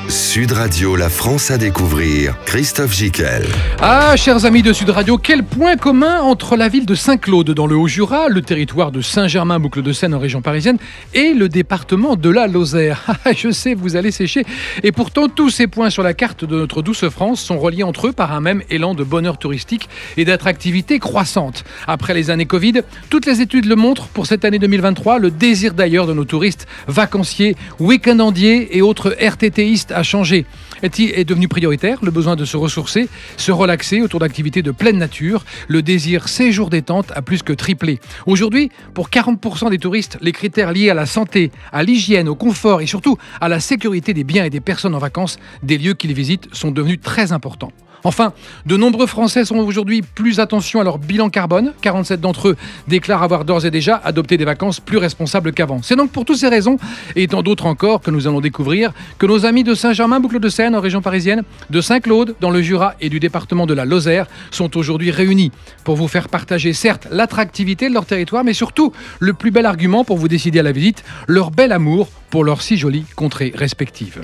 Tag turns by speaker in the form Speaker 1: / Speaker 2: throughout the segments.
Speaker 1: Sud Radio, la France à découvrir, Christophe Jiquel.
Speaker 2: Ah, chers amis de Sud Radio, quel point commun entre la ville de Saint-Claude dans le Haut-Jura, le territoire de Saint-Germain, boucle de Seine en région parisienne, et le département de la Lozère. Je sais, vous allez sécher. Et pourtant, tous ces points sur la carte de notre douce France sont reliés entre eux par un même élan de bonheur touristique et d'attractivité croissante. Après les années Covid, toutes les études le montrent. Pour cette année 2023, le désir d'ailleurs de nos touristes, vacanciers, week-endandiers et autres RTTistes a changé. Est devenu prioritaire le besoin de se ressourcer, se relaxer autour d'activités de pleine nature. Le désir séjour détente a plus que triplé. Aujourd'hui, pour 40% des touristes, les critères liés à la santé, à l'hygiène, au confort et surtout à la sécurité des biens et des personnes en vacances des lieux qu'ils visitent sont devenus très importants. Enfin, de nombreux Français sont aujourd'hui plus attention à leur bilan carbone. 47 d'entre eux déclarent avoir d'ores et déjà adopté des vacances plus responsables qu'avant. C'est donc pour toutes ces raisons, et tant d'autres encore que nous allons découvrir, que nos amis de Saint-Germain, boucle de Seine en région parisienne, de Saint-Claude dans le Jura et du département de la Lozère sont aujourd'hui réunis pour vous faire partager certes l'attractivité de leur territoire, mais surtout le plus bel argument pour vous décider à la visite, leur bel amour pour leurs si jolies contrées respectives.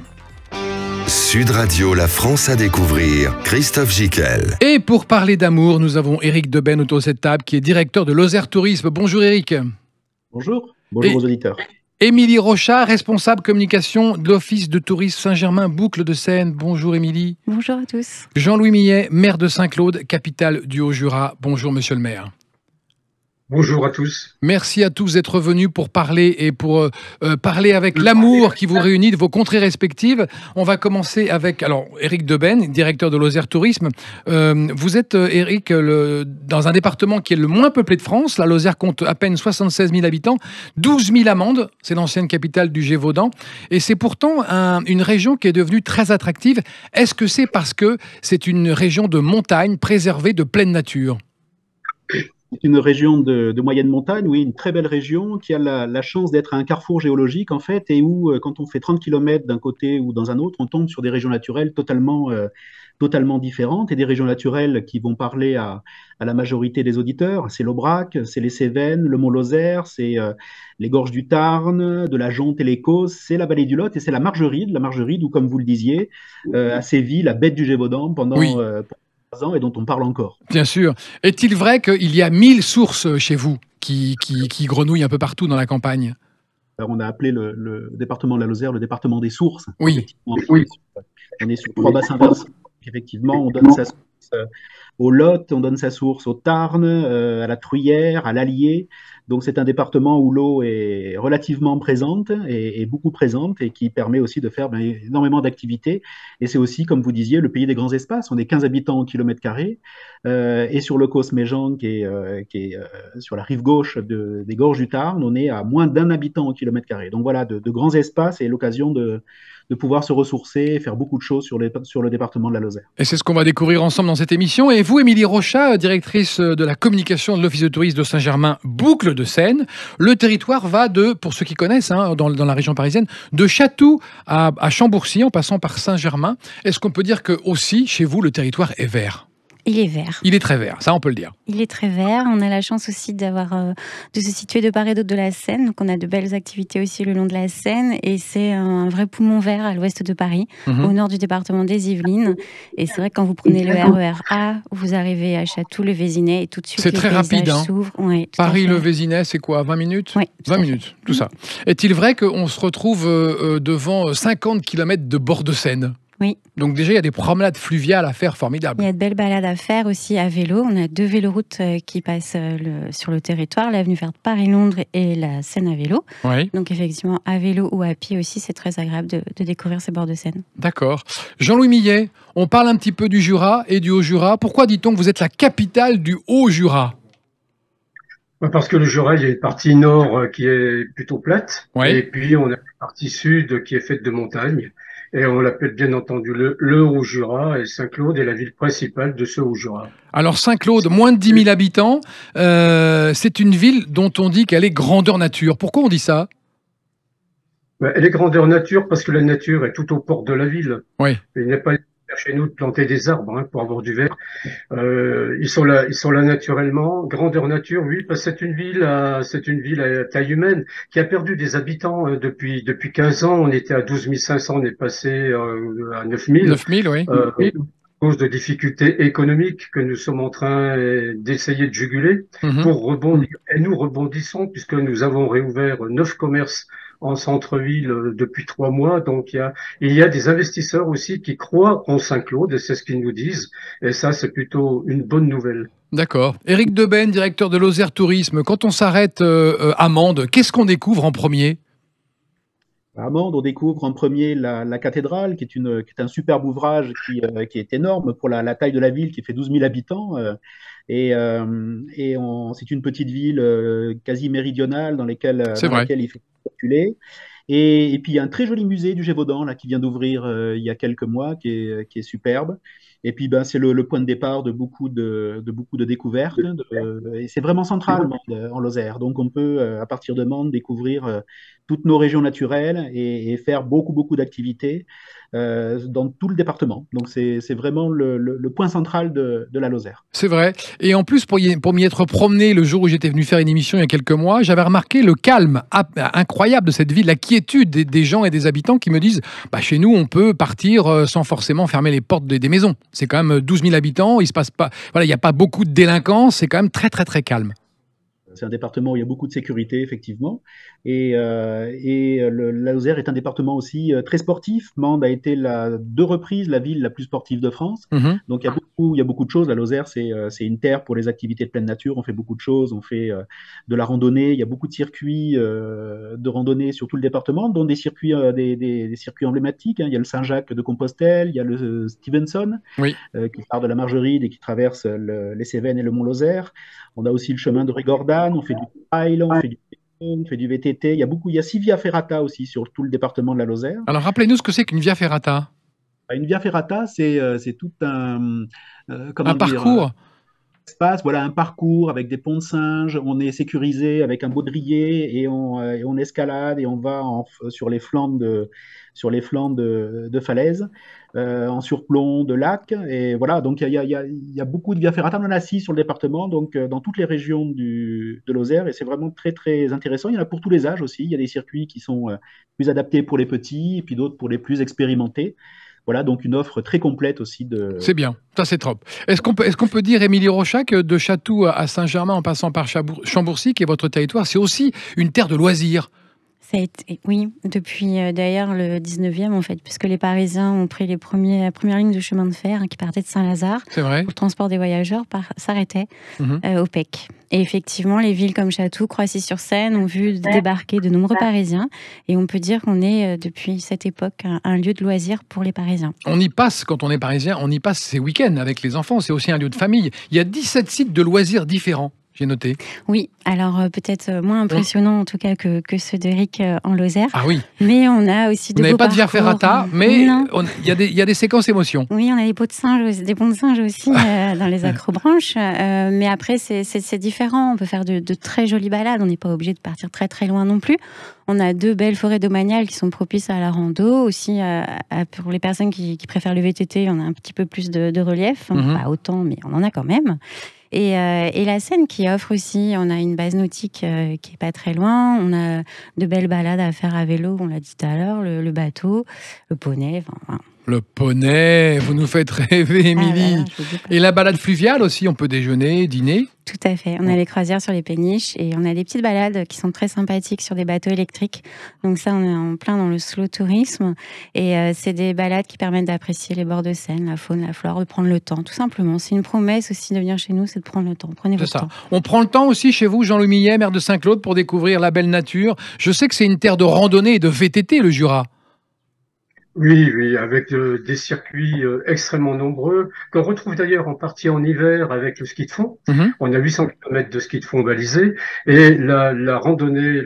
Speaker 1: Sud Radio, la France à découvrir, Christophe Jiquel.
Speaker 2: Et pour parler d'amour, nous avons Éric Deben autour de cette table, qui est directeur de Lozère Tourisme. Bonjour Éric.
Speaker 3: Bonjour, bonjour aux auditeurs.
Speaker 2: Émilie Rochat, responsable communication de l'Office de tourisme Saint-Germain, boucle de Seine. Bonjour Émilie.
Speaker 4: Bonjour à tous.
Speaker 2: Jean-Louis Millet, maire de Saint-Claude, capitale du Haut-Jura. Bonjour monsieur le maire.
Speaker 5: Bonjour à tous.
Speaker 2: Merci à tous d'être venus pour parler et pour parler avec l'amour qui vous réunit de vos contrées respectives. On va commencer avec Éric Deben, directeur de Lozère Tourisme. Vous êtes, Éric, dans un département qui est le moins peuplé de France. La Lozère compte à peine 76 000 habitants, 12 000 Amandes, c'est l'ancienne capitale du Gévaudan. Et c'est pourtant une région qui est devenue très attractive. Est-ce que c'est parce que c'est une région de montagne préservée de pleine nature ?
Speaker 3: C'est une région de moyenne montagne, oui, une très belle région qui a la chance d'être un carrefour géologique en fait, et où quand on fait 30 km d'un côté ou dans un autre, on tombe sur des régions naturelles totalement différentes, et des régions naturelles qui vont parler à la majorité des auditeurs. C'est l'Aubrac, c'est les Cévennes, le Mont-Lozère, c'est les gorges du Tarn, de la Jonte et les Causses, c'est la vallée du Lot, et c'est la Margeride où, comme vous le disiez, a sévi la bête du Gévaudan pendant...
Speaker 2: Oui.
Speaker 3: Et dont on parle encore.
Speaker 2: Bien sûr. Est-il vrai qu'il y a 1000 sources chez vous qui grenouillent un peu partout dans la campagne ?
Speaker 3: Alors on a appelé le département de la Lozère le département des sources.
Speaker 2: Oui.
Speaker 3: On est sur 3 bassins versants. Effectivement, on donne sa source au Lot, on donne sa source au Tarn, à la Truyère, à l'Allier. Donc c'est un département où l'eau est relativement présente et beaucoup présente, et qui permet aussi de faire énormément d'activités. Et c'est aussi, comme vous disiez, le pays des grands espaces. On est 15 habitants au kilomètre carré. Et sur le Causse-Méjean, qui est sur la rive gauche des gorges du Tarn, on est à moins d'1 habitant au kilomètre carré. Donc voilà, de grands espaces, et l'occasion de pouvoir se ressourcer et faire beaucoup de choses sur le département de la Lozère.
Speaker 2: Et c'est ce qu'on va découvrir ensemble dans cette émission. Et vous, Émilie Rochat, directrice de la communication de l'Office de tourisme de Saint-Germain, boucle de Seine, le territoire va pour ceux qui connaissent, dans la région parisienne, de Chatou à Chambourcy, en passant par Saint-Germain. Est-ce qu'on peut dire que aussi, chez vous, le territoire est vert ?
Speaker 4: Il est vert.
Speaker 2: Il est très vert, ça on peut le dire.
Speaker 4: Il est très vert. On a la chance aussi de se situer de part et d'autre de la Seine. Donc on a de belles activités aussi le long de la Seine. Et c'est un vrai poumon vert à l'ouest de Paris, au nord du département des Yvelines. Et c'est vrai que quand vous prenez le RER A, vous arrivez à Chatou-le-Vésinet et tout de suite
Speaker 2: c'est très rapide,
Speaker 4: s'ouvrent. Ouais,
Speaker 2: Paris-le-Vésinet, c'est quoi, 20 minutes ?
Speaker 4: Oui.
Speaker 2: 20 minutes, tout ça. Est-il vrai qu'on se retrouve devant 50 km de bord de Seine ?
Speaker 4: Oui.
Speaker 2: Donc déjà, il y a des promenades fluviales à faire formidables.
Speaker 4: Il y a de belles balades à faire aussi à vélo. On a 2 véloroutes qui passent sur le territoire, l'avenue verte Paris-Londres et la Seine à vélo.
Speaker 2: Oui.
Speaker 4: Donc effectivement, à vélo ou à pied aussi, c'est très agréable de découvrir ces bords de Seine.
Speaker 2: D'accord. Jean-Louis Millet, on parle un petit peu du Jura et du Haut-Jura. Pourquoi dit-on que vous êtes la capitale du Haut-Jura ?
Speaker 5: Parce que le Jura, il y a une partie nord qui est plutôt plate, et puis on a une partie sud qui est faite de montagnes. Et on l'appelle bien entendu le Haut-Jura, et Saint-Claude est la ville principale de ce Haut-Jura. Alors
Speaker 2: Saint-Claude, moins de 10 000 habitants, c'est une ville dont on dit qu'elle est grandeur nature. Pourquoi on dit ça ?
Speaker 5: Elle est grandeur nature parce que la nature est tout aux portes de la ville.
Speaker 2: Oui.
Speaker 5: Il n'y a pas chez nous de planter des arbres pour avoir du vert. Ils sont là naturellement. Grandeur nature, oui, parce que c'est une ville à taille humaine qui a perdu des habitants depuis 15 ans. On était à 12 500, on est passé à 9 000.
Speaker 2: 9 000, oui.
Speaker 5: À cause de difficultés économiques que nous sommes en train d'essayer de juguler pour rebondir. Et nous rebondissons puisque nous avons réouvert 9 commerces en centre-ville depuis 3 mois. Donc, il y a des investisseurs aussi qui croient en Saint-Claude, et c'est ce qu'ils nous disent. Et ça, c'est plutôt une bonne nouvelle.
Speaker 2: D'accord. Éric Deben, directeur de Lozère Tourisme. Quand on s'arrête à Mende, qu'est-ce qu'on découvre en premier ?
Speaker 3: À Mende, on découvre en premier la cathédrale, qui est un superbe ouvrage qui est énorme pour la taille de la ville, qui fait 12 000 habitants. C'est une petite ville quasi méridionale dans laquelle il faut circuler. Et puis, il y a un très joli musée du Gévaudan là, qui vient d'ouvrir il y a quelques mois, qui est superbe. Et puis, c'est le point de départ de beaucoup de découvertes. Et c'est vraiment central en Lozère. Donc, on peut, à partir de Mende, découvrir toutes nos régions naturelles et faire beaucoup d'activités dans tout le département. Donc, c'est vraiment le point central de la Lozère.
Speaker 2: C'est vrai. Et en plus, pour m'y être promené le jour où j'étais venu faire une émission il y a quelques mois, j'avais remarqué le calme incroyable de cette ville, la quiétude des gens et des habitants qui me disent chez nous, on peut partir sans forcément fermer les portes des maisons. C'est quand même 12 000 habitants, il se passe pas, il n'y a pas beaucoup de délinquance, c'est quand même très calme.
Speaker 3: C'est un département où il y a beaucoup de sécurité, effectivement. Et la Lozère est un département aussi très sportif. Mende a été 2 reprises la ville la plus sportive de France. Donc, il y a beaucoup de choses. La Lozère, c'est une terre pour les activités de pleine nature. On fait beaucoup de choses. On fait de la randonnée. Il y a beaucoup de circuits de randonnée sur tout le département, dont des circuits, des circuits emblématiques. Il y a le Saint-Jacques de Compostelle. Il y a le Stevenson, qui part de la Margeride et qui traverse les Cévennes et le Mont-Lozère. On a aussi le chemin de Rigordane, on fait du trail, on fait du VTT. Il y a 6 via ferrata aussi sur tout le département de la Lozère.
Speaker 2: Alors, rappelez-nous ce que c'est qu'une via ferrata.
Speaker 3: Une via ferrata, c'est tout un
Speaker 2: parcours.
Speaker 3: Un parcours avec des ponts de singes. On est sécurisé avec un baudrier et on escalade et on va sur les flancs de falaises. En surplomb de lacs, et voilà, donc il y a beaucoup de via ferrata. On en a 6 sur le département, donc dans toutes les régions de Lozère, et c'est vraiment très intéressant. Il y en a pour tous les âges aussi. Il y a des circuits qui sont plus adaptés pour les petits, et puis d'autres pour les plus expérimentés. Voilà, donc une offre très complète aussi de...
Speaker 2: C'est bien, ça c'est trop. Est-ce qu'on peut dire, Émilie Rochac, de Chatou à Saint-Germain en passant par Chambourcy, qui est votre territoire, c'est aussi une terre de loisirs?
Speaker 4: Oui, depuis d'ailleurs le 19e en fait, puisque les Parisiens ont pris la première ligne de chemin de fer qui partait de Saint-Lazare pour le transport des voyageurs, s'arrêtait au PEC. Et effectivement, les villes comme Chatou, Croissy-sur-Seine ont vu débarquer de nombreux Parisiens, et on peut dire qu'on est depuis cette époque un lieu de loisirs pour les Parisiens.
Speaker 2: On y passe, quand on est parisien, on y passe ses week-ends avec les enfants, c'est aussi un lieu de famille. Il y a 17 sites de loisirs différents. J'ai noté.
Speaker 4: Oui, alors peut-être moins impressionnant en tout cas que ceux d'Éric en Lozère.
Speaker 2: Ah oui.
Speaker 4: Mais on a aussi de beaux parcours.
Speaker 2: On n'avait pas de via ferrata, mais il y a des séquences émotions.
Speaker 4: Oui, on a des ponts de singes aussi dans les acrobranches. Mais après, c'est différent. On peut faire de très jolies balades. On n'est pas obligé de partir très loin non plus. On a 2 belles forêts domaniales qui sont propices à la rando. Aussi, pour les personnes qui préfèrent le VTT, on a un petit peu plus de relief. Pas autant, mais on en a quand même. Et la Seine qui offre aussi, on a une base nautique qui est pas très loin, on a de belles balades à faire à vélo, on l'a dit tout à l'heure, le bateau, le poney,
Speaker 2: Le poney, vous nous faites rêver, Émilie. Et la balade fluviale aussi, on peut déjeuner, dîner.
Speaker 4: Tout à fait, on a les croisières sur les péniches et on a des petites balades qui sont très sympathiques sur des bateaux électriques. Donc ça, on est en plein dans le slow tourisme et c'est des balades qui permettent d'apprécier les bords de Seine, la faune, la flore, de prendre le temps, tout simplement. C'est une promesse aussi de venir chez nous, c'est de prendre le temps. Prenez votre temps.
Speaker 2: On prend le temps aussi chez vous, Jean-Louis Millet, maire de Saint-Claude, pour découvrir la belle nature. Je sais que c'est une terre de randonnée et de VTT, le Jura.
Speaker 5: Oui, avec des circuits extrêmement nombreux, qu'on retrouve d'ailleurs en partie en hiver avec le ski de fond. On a 800 km de ski de fond balisé. Et la randonnée,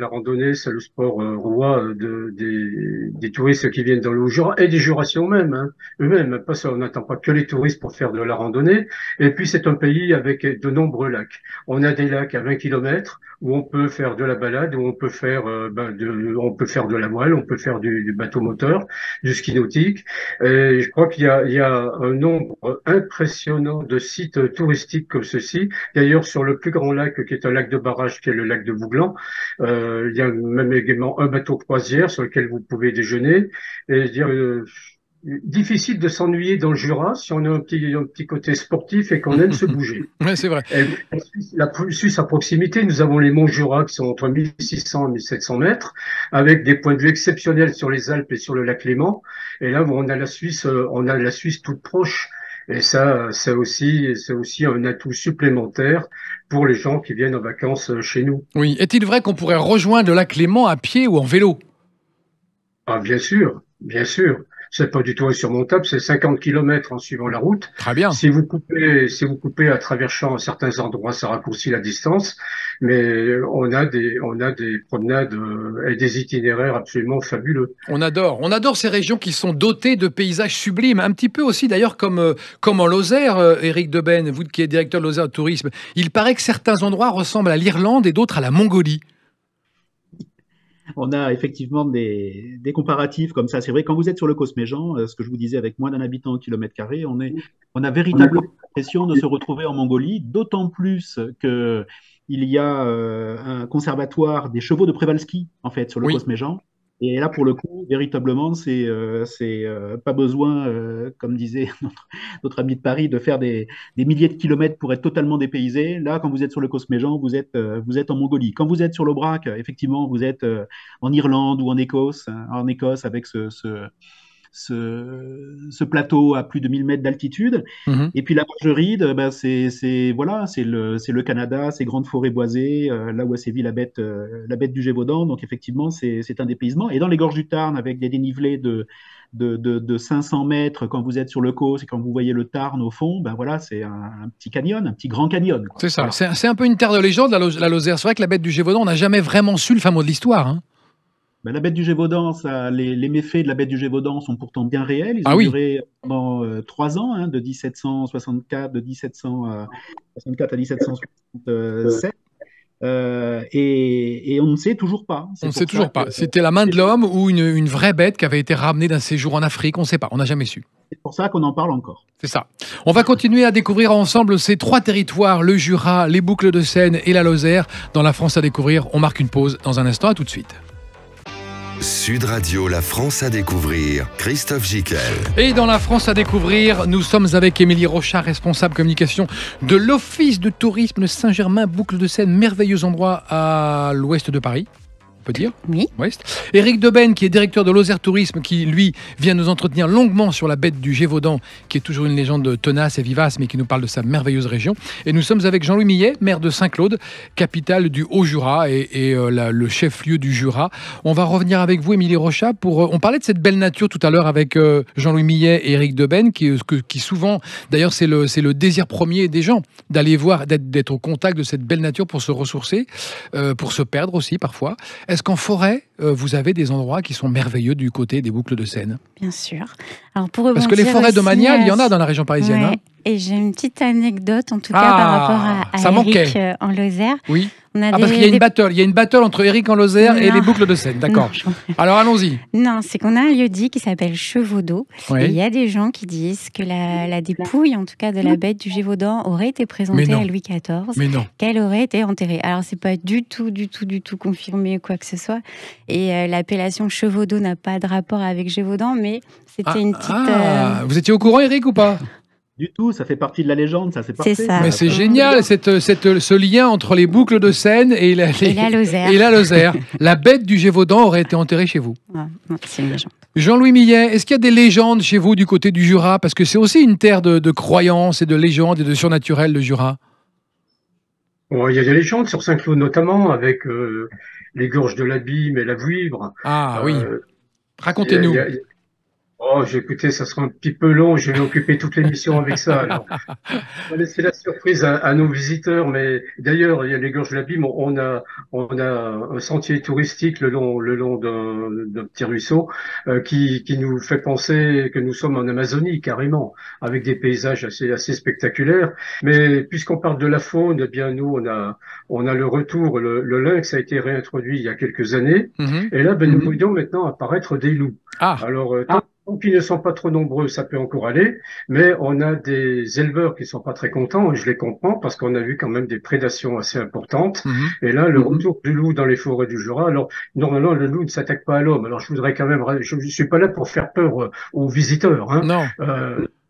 Speaker 5: c'est le sport roi des touristes qui viennent dans le Haut-Jura et des Jurassiens eux-mêmes. Pas ça, on n'attend pas que les touristes pour faire de la randonnée. Et puis, c'est un pays avec de nombreux lacs. On a des lacs à 20 km où on peut faire de la balade, où on peut faire de la voile, on peut faire du bateau moteur, du ski nautique. Et je crois qu'il y a un nombre impressionnant de sites touristiques comme ceci. D'ailleurs, sur le plus grand lac, qui est un lac de barrage, qui est le lac de Bouglan, il y a même également un bateau croisière sur lequel vous pouvez déjeuner. Et dire, difficile de s'ennuyer dans le Jura si on a un petit côté sportif et qu'on aime se bouger.
Speaker 2: Ouais, c'est vrai.
Speaker 5: Et la Suisse à proximité, nous avons les monts Jura qui sont entre 1600 et 1700 mètres, avec des points de vue exceptionnels sur les Alpes et sur le lac Léman. Et là, on a la Suisse toute proche. Et ça, c'est aussi un atout supplémentaire pour les gens qui viennent en vacances chez nous.
Speaker 2: Oui. Est-il vrai qu'on pourrait rejoindre le lac Léman à pied ou en vélo?
Speaker 5: Ah, bien sûr, bien sûr. C'est pas du tout insurmontable, c'est 50 km en suivant la route.
Speaker 2: Très bien.
Speaker 5: Si vous coupez à travers champs à certains endroits, ça raccourcit la distance, mais on a des promenades et des itinéraires absolument fabuleux.
Speaker 2: On adore ces régions qui sont dotées de paysages sublimes, un petit peu aussi d'ailleurs comme en Lozère, Éric Deben, vous qui êtes directeur de Lozère Tourisme. Il paraît que certains endroits ressemblent à l'Irlande et d'autres à la Mongolie.
Speaker 3: On a effectivement des comparatifs comme ça. C'est vrai, quand vous êtes sur le Cosméjean, ce que je vous disais, avec moins d'un habitant au kilomètre carré, on a véritablement l'impression de se retrouver en Mongolie, d'autant plus qu'il y a un conservatoire des chevaux de Przewalski, en fait, sur le Cosméjean. Et là, pour le coup, véritablement, c'est pas besoin, comme disait notre ami de Paris, de faire des milliers de kilomètres pour être totalement dépaysé. Là, quand vous êtes sur le Cosméjean, vous êtes en Mongolie. Quand vous êtes sur l'Aubrac, effectivement, vous êtes en Irlande ou en Écosse avec ce plateau à plus de 1000 mètres d'altitude. Et puis la Margeride, c'est le Canada, ces grandes forêts boisées, là où a sévi la bête du Gévaudan. Donc effectivement, c'est un dépaysement. Et dans les gorges du Tarn, avec des dénivelés de 500 mètres quand vous êtes sur le Causse et quand vous voyez le Tarn au fond, c'est un petit canyon, un petit grand canyon.
Speaker 2: C'est ça, voilà. C'est un peu une terre de légende, la Lozère. C'est vrai que la bête du Gévaudan, on n'a jamais vraiment su le fin mot de l'histoire, hein.
Speaker 3: La bête du Gévaudan, les méfaits de la bête du Gévaudan sont pourtant bien réels. Ils ont duré pendant 3 ans, de 1764 à 1767. Et on ne sait toujours pas.
Speaker 2: On ne sait toujours pas. C'était la main de l'homme ou une vraie bête qui avait été ramenée d'un séjour en Afrique. On ne sait pas. On n'a jamais su.
Speaker 3: C'est pour ça qu'on en parle encore.
Speaker 2: C'est ça. On va continuer à découvrir ensemble ces 3 territoires, le Jura, les Boucles de Seine et la Lozère, dans la France à découvrir. On marque une pause dans un instant. À tout de suite.
Speaker 1: Sud Radio, la France à découvrir, Christophe Gicquel.
Speaker 2: Et dans la France à découvrir, nous sommes avec Émilie Rochard, responsable communication de l'Office de tourisme Saint-Germain, Boucles de Seine, merveilleux endroit à l'ouest de Paris. On peut dire.
Speaker 4: Oui.
Speaker 2: Ouest. Éric Deben, qui est directeur de Lozère Tourisme, qui, lui, vient nous entretenir longuement sur la bête du Gévaudan, qui est toujours une légende tenace et vivace, mais qui nous parle de sa merveilleuse région. Et nous sommes avec Jean-Louis Millet, maire de Saint-Claude, capitale du Haut-Jura et le chef-lieu du Jura. On va revenir avec vous, Émilie Rochard, on parlait de cette belle nature tout à l'heure avec Jean-Louis Millet et Éric Deben, qui souvent, d'ailleurs, c'est le désir premier des gens, d'aller voir, d'être au contact de cette belle nature pour se ressourcer, pour se perdre aussi parfois. Est-ce qu'en forêt, vous avez des endroits qui sont merveilleux du côté des Boucles de Seine?
Speaker 4: Bien sûr. Alors
Speaker 2: parce que les forêts domaniales, il y en a dans la région parisienne.
Speaker 4: Ouais.
Speaker 2: Hein.
Speaker 4: Et j'ai une petite anecdote, en tout cas, par rapport à Éric en Lozère.
Speaker 2: Oui. Parce qu'il y a une battle. Il y a une battle entre Éric en Lozère et les Boucles de Seine. D'accord. Alors allons-y.
Speaker 4: Non, c'est qu'on a un lieu-dit qui s'appelle Chevaudeau.
Speaker 2: Oui.
Speaker 4: Et il y a des gens qui disent que la dépouille, en tout cas de la bête du Gévaudan, aurait été présentée à Louis XIV.
Speaker 2: Mais non.
Speaker 4: Qu'elle aurait été enterrée. Alors c'est pas du tout confirmé quoi que ce soit. Et l'appellation Chevaudeau n'a pas de rapport avec Gévaudan, mais c'était une petite.
Speaker 2: Vous étiez au courant, Éric, ou pas?
Speaker 3: Du tout, ça fait partie de la légende, ça, c'est parfait.
Speaker 4: C'est ça.
Speaker 2: Mais c'est génial, ce lien entre les Boucles de Seine et la
Speaker 4: Lozère.
Speaker 2: Et la Lozère. La bête du Gévaudan aurait été enterrée chez vous.
Speaker 4: C'est une légende.
Speaker 2: Jean-Louis Millet, est-ce qu'il y a des légendes chez vous du côté du Jura? Parce que c'est aussi une terre de croyances et de légendes et de surnaturel, le Jura.
Speaker 5: Il y a des légendes sur Saint-Claude, notamment avec les gorges de l'Abîme et la Vouivre.
Speaker 2: Ah oui, racontez-nous.
Speaker 5: Écoutez, ça sera un petit peu long, je vais occuper toute l'émission avec ça. Alors, on va laisser la surprise à nos visiteurs, mais d'ailleurs, il y a les gorges de l'Abîme, on a un sentier touristique le long d'un petit ruisseau qui nous fait penser que nous sommes en Amazonie, carrément, avec des paysages assez spectaculaires. Mais puisqu'on parle de la faune, eh bien nous, on a le retour, le lynx a été réintroduit il y a quelques années, et là, nous voyons maintenant apparaître des loups. Alors, Donc, ils ne sont pas trop nombreux, ça peut encore aller, mais on a des éleveurs qui sont pas très contents, et je les comprends, parce qu'on a vu quand même des prédations assez importantes. Et là, le retour du loup dans les forêts du Jura, alors, normalement, le loup ne s'attaque pas à l'homme. Alors, je voudrais quand même, je suis pas là pour faire peur aux visiteurs, hein.
Speaker 2: Non.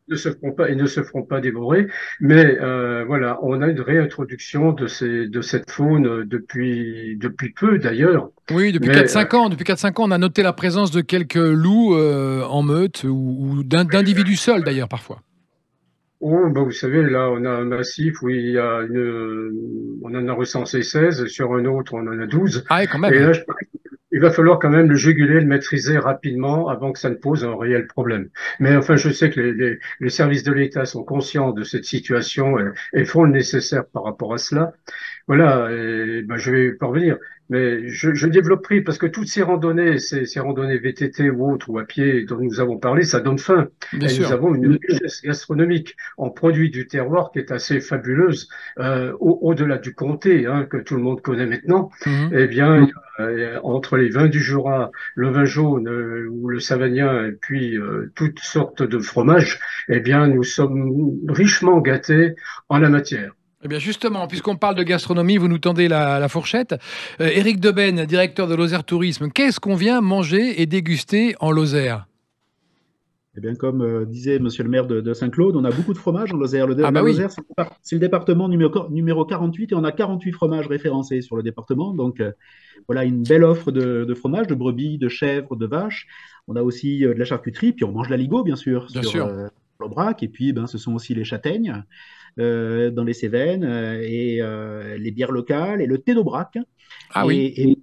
Speaker 5: Ne se feront pas et ne se feront pas dévorer, mais voilà, on a une réintroduction de cette faune depuis peu d'ailleurs.
Speaker 2: Oui, depuis 4-5 ans. Depuis 4-5 ans, on a noté la présence de quelques loups en meute ou d'individus seuls d'ailleurs parfois.
Speaker 5: Oh, bah vous savez, là, on a un massif où on en a recensé 16, sur un autre, on en a 12.
Speaker 2: Ah oui, quand même.
Speaker 5: Et là, il va falloir quand même le juguler, le maîtriser rapidement avant que ça ne pose un réel problème. Mais enfin, je sais que les services de l'État sont conscients de cette situation et font le nécessaire par rapport à cela. Voilà, et ben, je vais parvenir. Mais je développerai parce que toutes ces randonnées, ces randonnées VTT ou autres ou à pied dont nous avons parlé, ça donne faim.
Speaker 2: Bien
Speaker 5: et
Speaker 2: sûr.
Speaker 5: Nous avons une richesse gastronomique en produits du terroir qui est assez fabuleuse, au-delà du comté, hein, que tout le monde connaît maintenant. Eh bien, entre les vins du Jura, le vin jaune ou le savagnin et puis toutes sortes de fromages, eh bien, nous sommes richement gâtés en la matière.
Speaker 2: Eh bien justement, puisqu'on parle de gastronomie, vous nous tendez la fourchette. Éric Deben, directeur de Lozère Tourisme, qu'est-ce qu'on vient manger et déguster en Lozère?
Speaker 3: Eh bien, comme disait monsieur le maire de Saint-Claude, on a beaucoup de fromages en Lozère. Lozère, c'est le département numéro 48 et on a 48 fromages référencés sur le département. Donc, voilà une belle offre de fromages, de brebis, de chèvres, de vaches. On a aussi de la charcuterie, puis on mange l'aligot, bien sûr, sur l'Aubrac. Et puis, ce sont aussi les châtaignes dans les Cévennes et les bières locales et le thé d'Aubrac. Et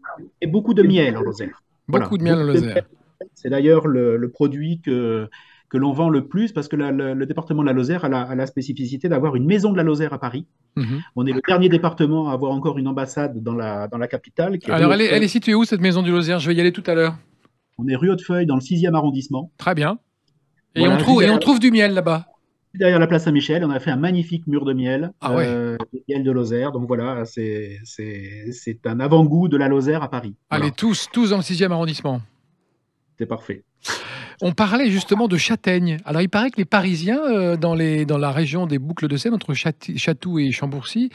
Speaker 3: beaucoup de miel en Lozère.
Speaker 2: Beaucoup de miel en Lozère.
Speaker 3: C'est d'ailleurs le produit que l'on vend le plus parce que le département de la Lozère a la spécificité d'avoir une maison de la Lozère à Paris. On est le dernier département à avoir encore une ambassade dans la capitale.
Speaker 2: Alors, elle est située où, cette maison du Lozère? Je vais y aller tout à l'heure.
Speaker 3: On est rue Hautefeuille, dans le 6e arrondissement.
Speaker 2: Très bien. Et voilà, on trouve du miel là-bas.
Speaker 3: Derrière la place Saint-Michel, on a fait un magnifique mur de miel, miel de Lozère. Donc voilà, c'est un avant-goût de la Lozère à Paris.
Speaker 2: Allez, tous dans le 6e arrondissement.
Speaker 3: C'est parfait.
Speaker 2: On parlait justement de châtaignes. Alors, il paraît que les Parisiens, dans la région des Boucles de Seine, entre Chatou et Chambourcy,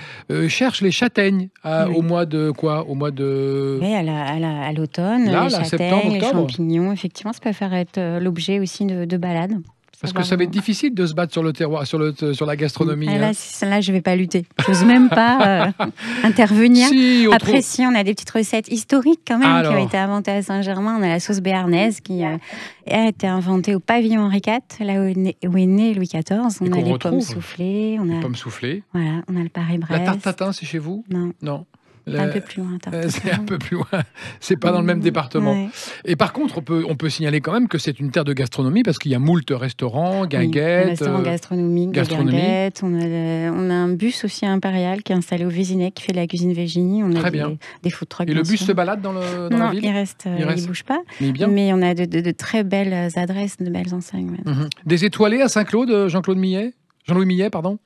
Speaker 2: cherchent les châtaignes au mois de quoi? Au mois de...
Speaker 4: Oui, à l'automne, les châtaignes, les champignons. Effectivement, ça peut faire être l'objet aussi de balades.
Speaker 2: Parce que ça va être difficile de se battre sur le terroir, sur la gastronomie.
Speaker 4: Là, je ne vais pas lutter. Je n'ose même pas intervenir. Après, on a des petites recettes historiques quand même qui ont été inventées à Saint-Germain. On a la sauce béarnaise qui a été inventée au pavillon Henri IV, là où est né Louis XIV. On a les pommes soufflées.
Speaker 2: Les pommes soufflées.
Speaker 4: Voilà, on a le Paris-Brest.
Speaker 2: La tarte tatin, c'est chez vous?
Speaker 4: Non. Un peu plus loin.
Speaker 2: C'est un peu plus loin. C'est pas dans le même département. Ouais. Et par contre, on peut signaler quand même que c'est une terre de gastronomie parce qu'il y a moult restaurants, guinguettes.
Speaker 4: Oui, restaurants gastronomiques, guinguettes. On a un bus aussi impérial qui est installé au Vésinet qui fait de la cuisine végénie. On a des food trucks.
Speaker 2: Et le bus se balade dans la ville?
Speaker 4: Il reste. Il bouge pas. Mais on a de très belles adresses, de belles enseignes.
Speaker 2: Des étoilés à Saint-Claude, Jean-Louis Millet, pardon?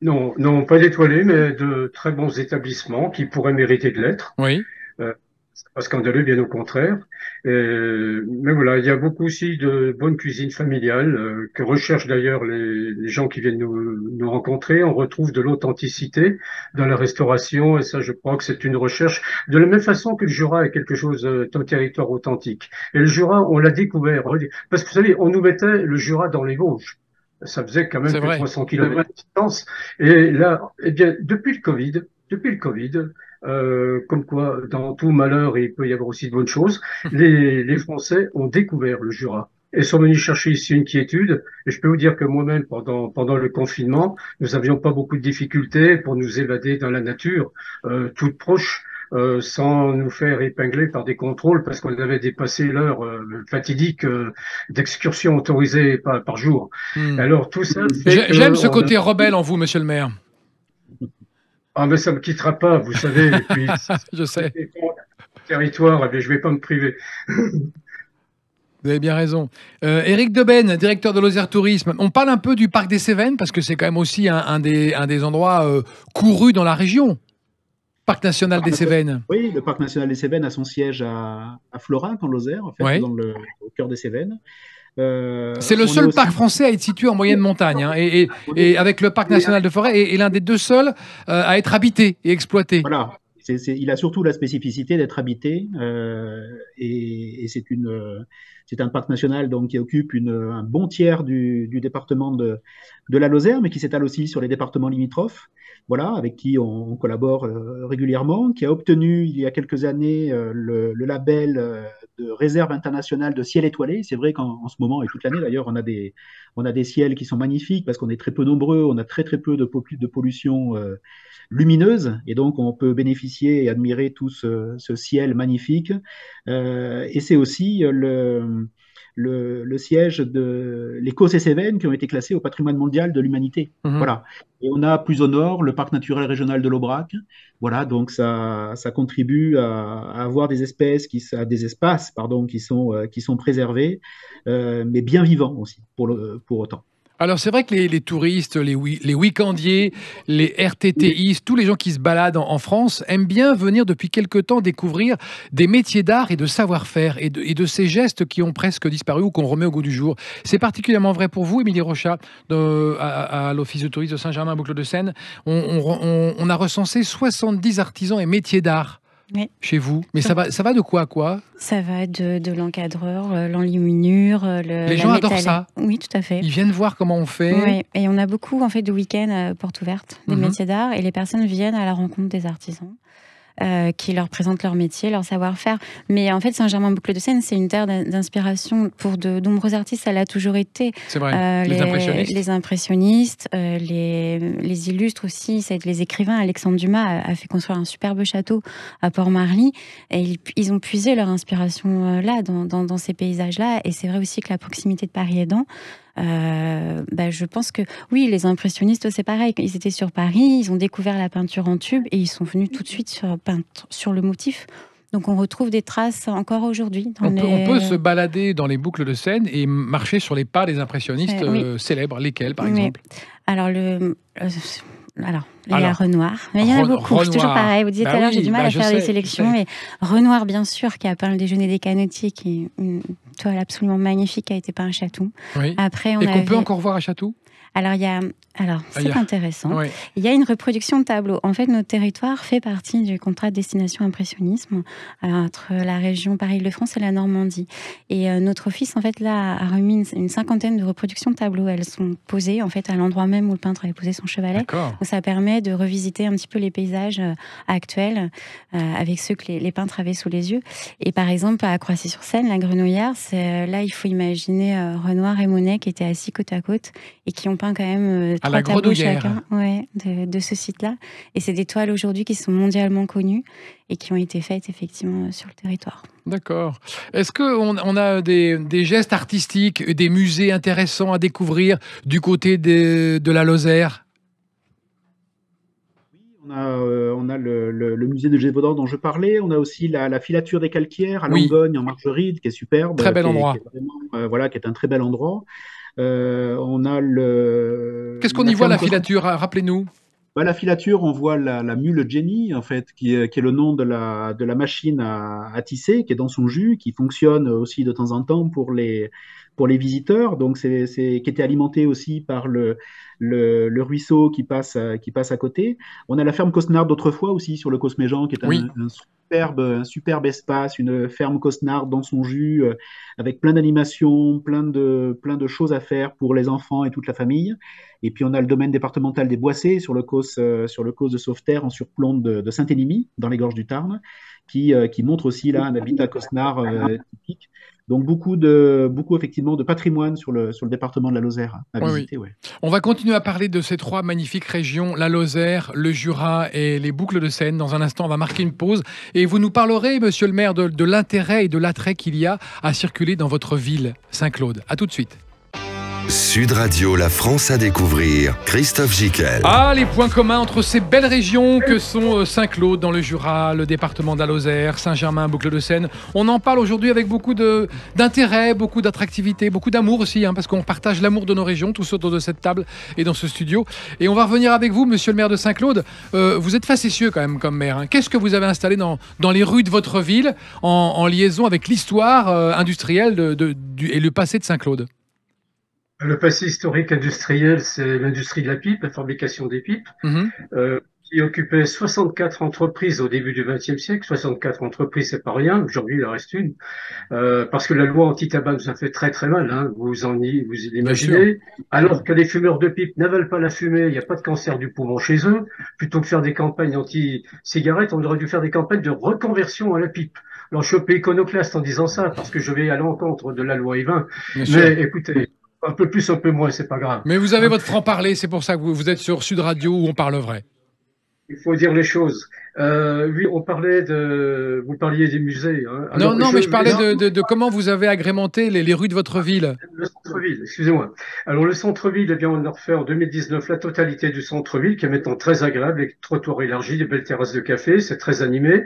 Speaker 5: Non, pas d'étoilés, mais de très bons établissements qui pourraient mériter de l'être.
Speaker 2: Oui.
Speaker 5: C'est pas scandaleux, bien au contraire. Mais voilà, il y a beaucoup aussi de bonne cuisine familiale que recherchent d'ailleurs les gens qui viennent nous rencontrer. On retrouve de l'authenticité dans la restauration et ça, je crois que c'est une recherche. De la même façon que le Jura est quelque chose d'un territoire authentique. Et le Jura, on l'a découvert. Parce que vous savez, on nous mettait le Jura dans les Vosges. Ça faisait quand même plus de 300 km de distance. Et là, eh bien, depuis le Covid, comme quoi, dans tout malheur, il peut y avoir aussi de bonnes choses, les Français ont découvert le Jura et sont venus chercher ici une quiétude. Et je peux vous dire que moi-même, pendant le confinement, nous n'avions pas beaucoup de difficultés pour nous évader dans la nature, toute proche. Sans nous faire épingler par des contrôles parce qu'on avait dépassé l'heure fatidique d'excursion autorisée par jour. Alors tout ça.
Speaker 2: J'aime ce côté rebelle en vous, monsieur le maire.
Speaker 5: Ah mais ça me quittera pas, vous savez. Et puis,
Speaker 2: je sais.
Speaker 5: Territoire, eh bien, je vais pas me priver.
Speaker 2: Vous avez bien raison. Éric Deben, directeur de Lozère Tourisme. On parle un peu du parc des Cévennes parce que c'est quand même aussi un des endroits courus dans la région. Parc national des Cévennes.
Speaker 3: Oui, le parc national des Cévennes a son siège à Florac, en Lozère, en fait, au cœur des Cévennes.
Speaker 2: C'est le seul parc français à être situé en moyenne montagne, hein, et avec le parc national de Forêt, est l'un des 2 seuls à être habité et exploité.
Speaker 3: Voilà. Il a surtout la spécificité d'être habité, et c'est un parc national donc, qui occupe un bon tiers du département de la Lozère, mais qui s'étale aussi sur les départements limitrophes, voilà, avec qui on collabore régulièrement, qui a obtenu il y a quelques années le label de réserve internationale de ciel étoilé. C'est vrai qu'en ce moment, et toute l'année d'ailleurs, on a des ciels qui sont magnifiques parce qu'on est très peu nombreux, on a très très peu de pollution lumineuse, et donc on peut bénéficier et admirer tout ce ciel magnifique. Et c'est aussi le siège les Causses et Cévennes qui ont été classés au patrimoine mondial de l'humanité. Voilà. Et on a plus au nord le parc naturel régional de l'Aubrac. Voilà, donc ça contribue à avoir des espaces qui sont préservés, mais bien vivants aussi pour autant.
Speaker 2: Alors c'est vrai que les touristes, les week-endiers, les RTTistes, tous les gens qui se baladent en France aiment bien venir depuis quelque temps découvrir des métiers d'art et de savoir-faire et de ces gestes qui ont presque disparu ou qu'on remet au goût du jour. C'est particulièrement vrai pour vous, Émilie Rochat, à l'Office de tourisme de Saint-Germain-Boucles-de-Seine. On a recensé 70 artisans et métiers d'art. Oui. Chez vous. Mais ça va de quoi à quoi?
Speaker 4: Ça va de l'encadreur, l'enluminure,
Speaker 2: les gens adorent ça.
Speaker 4: Oui, tout à fait.
Speaker 2: Ils viennent voir comment on fait.
Speaker 4: Oui, et on a beaucoup en fait de week-ends portes ouvertes des métiers d'art, et les personnes viennent à la rencontre des artisans. Qui leur présentent leur métier, leur savoir-faire. Mais en fait, Saint-Germain-Boucles-de-Seine, c'est une terre d'inspiration pour de nombreux artistes. Ça l'a toujours été.
Speaker 2: C'est vrai. Les impressionnistes.
Speaker 4: Les impressionnistes, les illustres aussi. Les écrivains. Alexandre Dumas a fait construire un superbe château à Port-Marly. Et ils ont puisé leur inspiration là, dans ces paysages-là. Et c'est vrai aussi que la proximité de Paris aidant, je pense que oui, les impressionnistes, c'est pareil. Ils étaient sur Paris, ils ont découvert la peinture en tube et ils sont venus tout de suite sur le motif. Donc on retrouve des traces encore aujourd'hui.
Speaker 2: On peut se balader dans les boucles de Seine et marcher sur les pas des impressionnistes célèbres. Lesquels, par exemple?
Speaker 4: Alors, il y a Renoir. Mais il y en a beaucoup. C'est toujours pareil. Vous disiez tout à l'heure, j'ai du mal à faire des sélections. Mais Renoir, bien sûr, qui a peint le Déjeuner des canotiers, qui est une toile absolument magnifique, qui a été peint à Chatou.
Speaker 2: Oui. Après, qu'on peut encore voir à Chatou?
Speaker 4: C'est intéressant. Oui. Il y a une reproduction de tableaux. En fait, notre territoire fait partie du contrat de destination impressionnisme entre la région Paris-Île-de-France et la Normandie. Et notre office, en fait, là, a remis une 50aine de reproductions de tableaux. Elles sont posées, en fait, à l'endroit même où le peintre avait posé son chevalet. Donc, ça permet de revisiter un petit peu les paysages actuels avec ceux que les peintres avaient sous les yeux. Et par exemple, à Croissy-sur-Seine, la Grenouillère, là, il faut imaginer Renoir et Monet qui étaient assis côte à côte et qui ont peint quand même 3 tableaux chacun de ce site-là. Et c'est des toiles aujourd'hui qui sont mondialement connues et qui ont été faites effectivement sur le territoire.
Speaker 2: D'accord. Est-ce qu'on a des gestes artistiques, des musées intéressants à découvrir du côté de la Lozère?
Speaker 3: On a le musée de Gévaudan dont je parlais. On a aussi la filature des calcaires à Langogne, en Margeride, qui est superbe.
Speaker 2: Très bel endroit.
Speaker 3: Qui est un très bel endroit. On a
Speaker 2: Qu'est-ce qu'on y voit, la filature? Rappelez-nous.
Speaker 3: La filature, on voit la mule Jenny, en fait, qui est le nom de la machine à tisser, qui est dans son jus, qui fonctionne aussi de temps en temps pour les visiteurs. Donc, qui était alimenté aussi par le ruisseau qui passe à côté. On a la ferme Cosnard d'autrefois aussi sur le Cosméjean, qui est un superbe espace, une ferme Cosnard dans son jus, avec plein d'animations, plein de choses à faire pour les enfants et toute la famille. Et puis on a le domaine départemental des Boissés sur le causse de Sauveterre en surplomb de Saint-Énimie, dans les gorges du Tarn, qui montre aussi là un habitat Cosnard typique. Donc beaucoup effectivement de patrimoine sur le département de la Lozère à visiter. Oui.
Speaker 2: On va continuer à parler de ces 3 magnifiques régions, la Lozère, le Jura et les boucles de Seine. Dans un instant, on va marquer une pause et vous nous parlerez, monsieur le maire, de l'intérêt et de l'attrait qu'il y a à circuler dans votre ville, Saint-Claude. À tout de suite.
Speaker 1: Sud Radio, la France à découvrir. Christophe Gicquel.
Speaker 2: Ah, les points communs entre ces belles régions que sont Saint-Claude dans le Jura, le département de la Lozère, Saint-Germain, Boucles de Seine. On en parle aujourd'hui avec beaucoup d'intérêt, beaucoup d'attractivité, beaucoup d'amour aussi, parce qu'on partage l'amour de nos régions, tous autour de cette table et dans ce studio. Et on va revenir avec vous, monsieur le maire de Saint-Claude. Vous êtes facétieux quand même comme maire. Qu'est-ce que vous avez installé dans les rues de votre ville en liaison avec l'histoire industrielle et le passé de Saint-Claude ?
Speaker 5: Le passé historique industriel, c'est l'industrie de la pipe, la fabrication des pipes, qui occupait 64 entreprises au début du XXe siècle. 64 entreprises, c'est pas rien. Aujourd'hui, il en reste une. Parce que la loi anti-tabac nous a fait très très mal, vous l'imaginez. Alors que les fumeurs de pipe n'avalent pas la fumée, il n'y a pas de cancer du poumon chez eux. Plutôt que faire des campagnes anti-cigarettes, on aurait dû faire des campagnes de reconversion à la pipe. Alors, je suis un peu iconoclaste en disant ça, parce que je vais à l'encontre de la loi E20. Mais écoutez, un peu plus, un peu moins, c'est pas grave.
Speaker 2: Mais vous avez votre franc-parler, c'est pour ça que vous êtes sur Sud Radio où on parle vrai.
Speaker 5: Il faut dire les choses. Oui, vous parliez des musées.
Speaker 2: Alors, non, mais je parlais de comment vous avez agrémenté les rues de votre ville.
Speaker 5: Le centre-ville, excusez-moi. Alors, le centre-ville, on a refait en 2019 la totalité du centre-ville, qui est maintenant très agréable, avec trottoirs élargis, des belles terrasses de café, c'est très animé.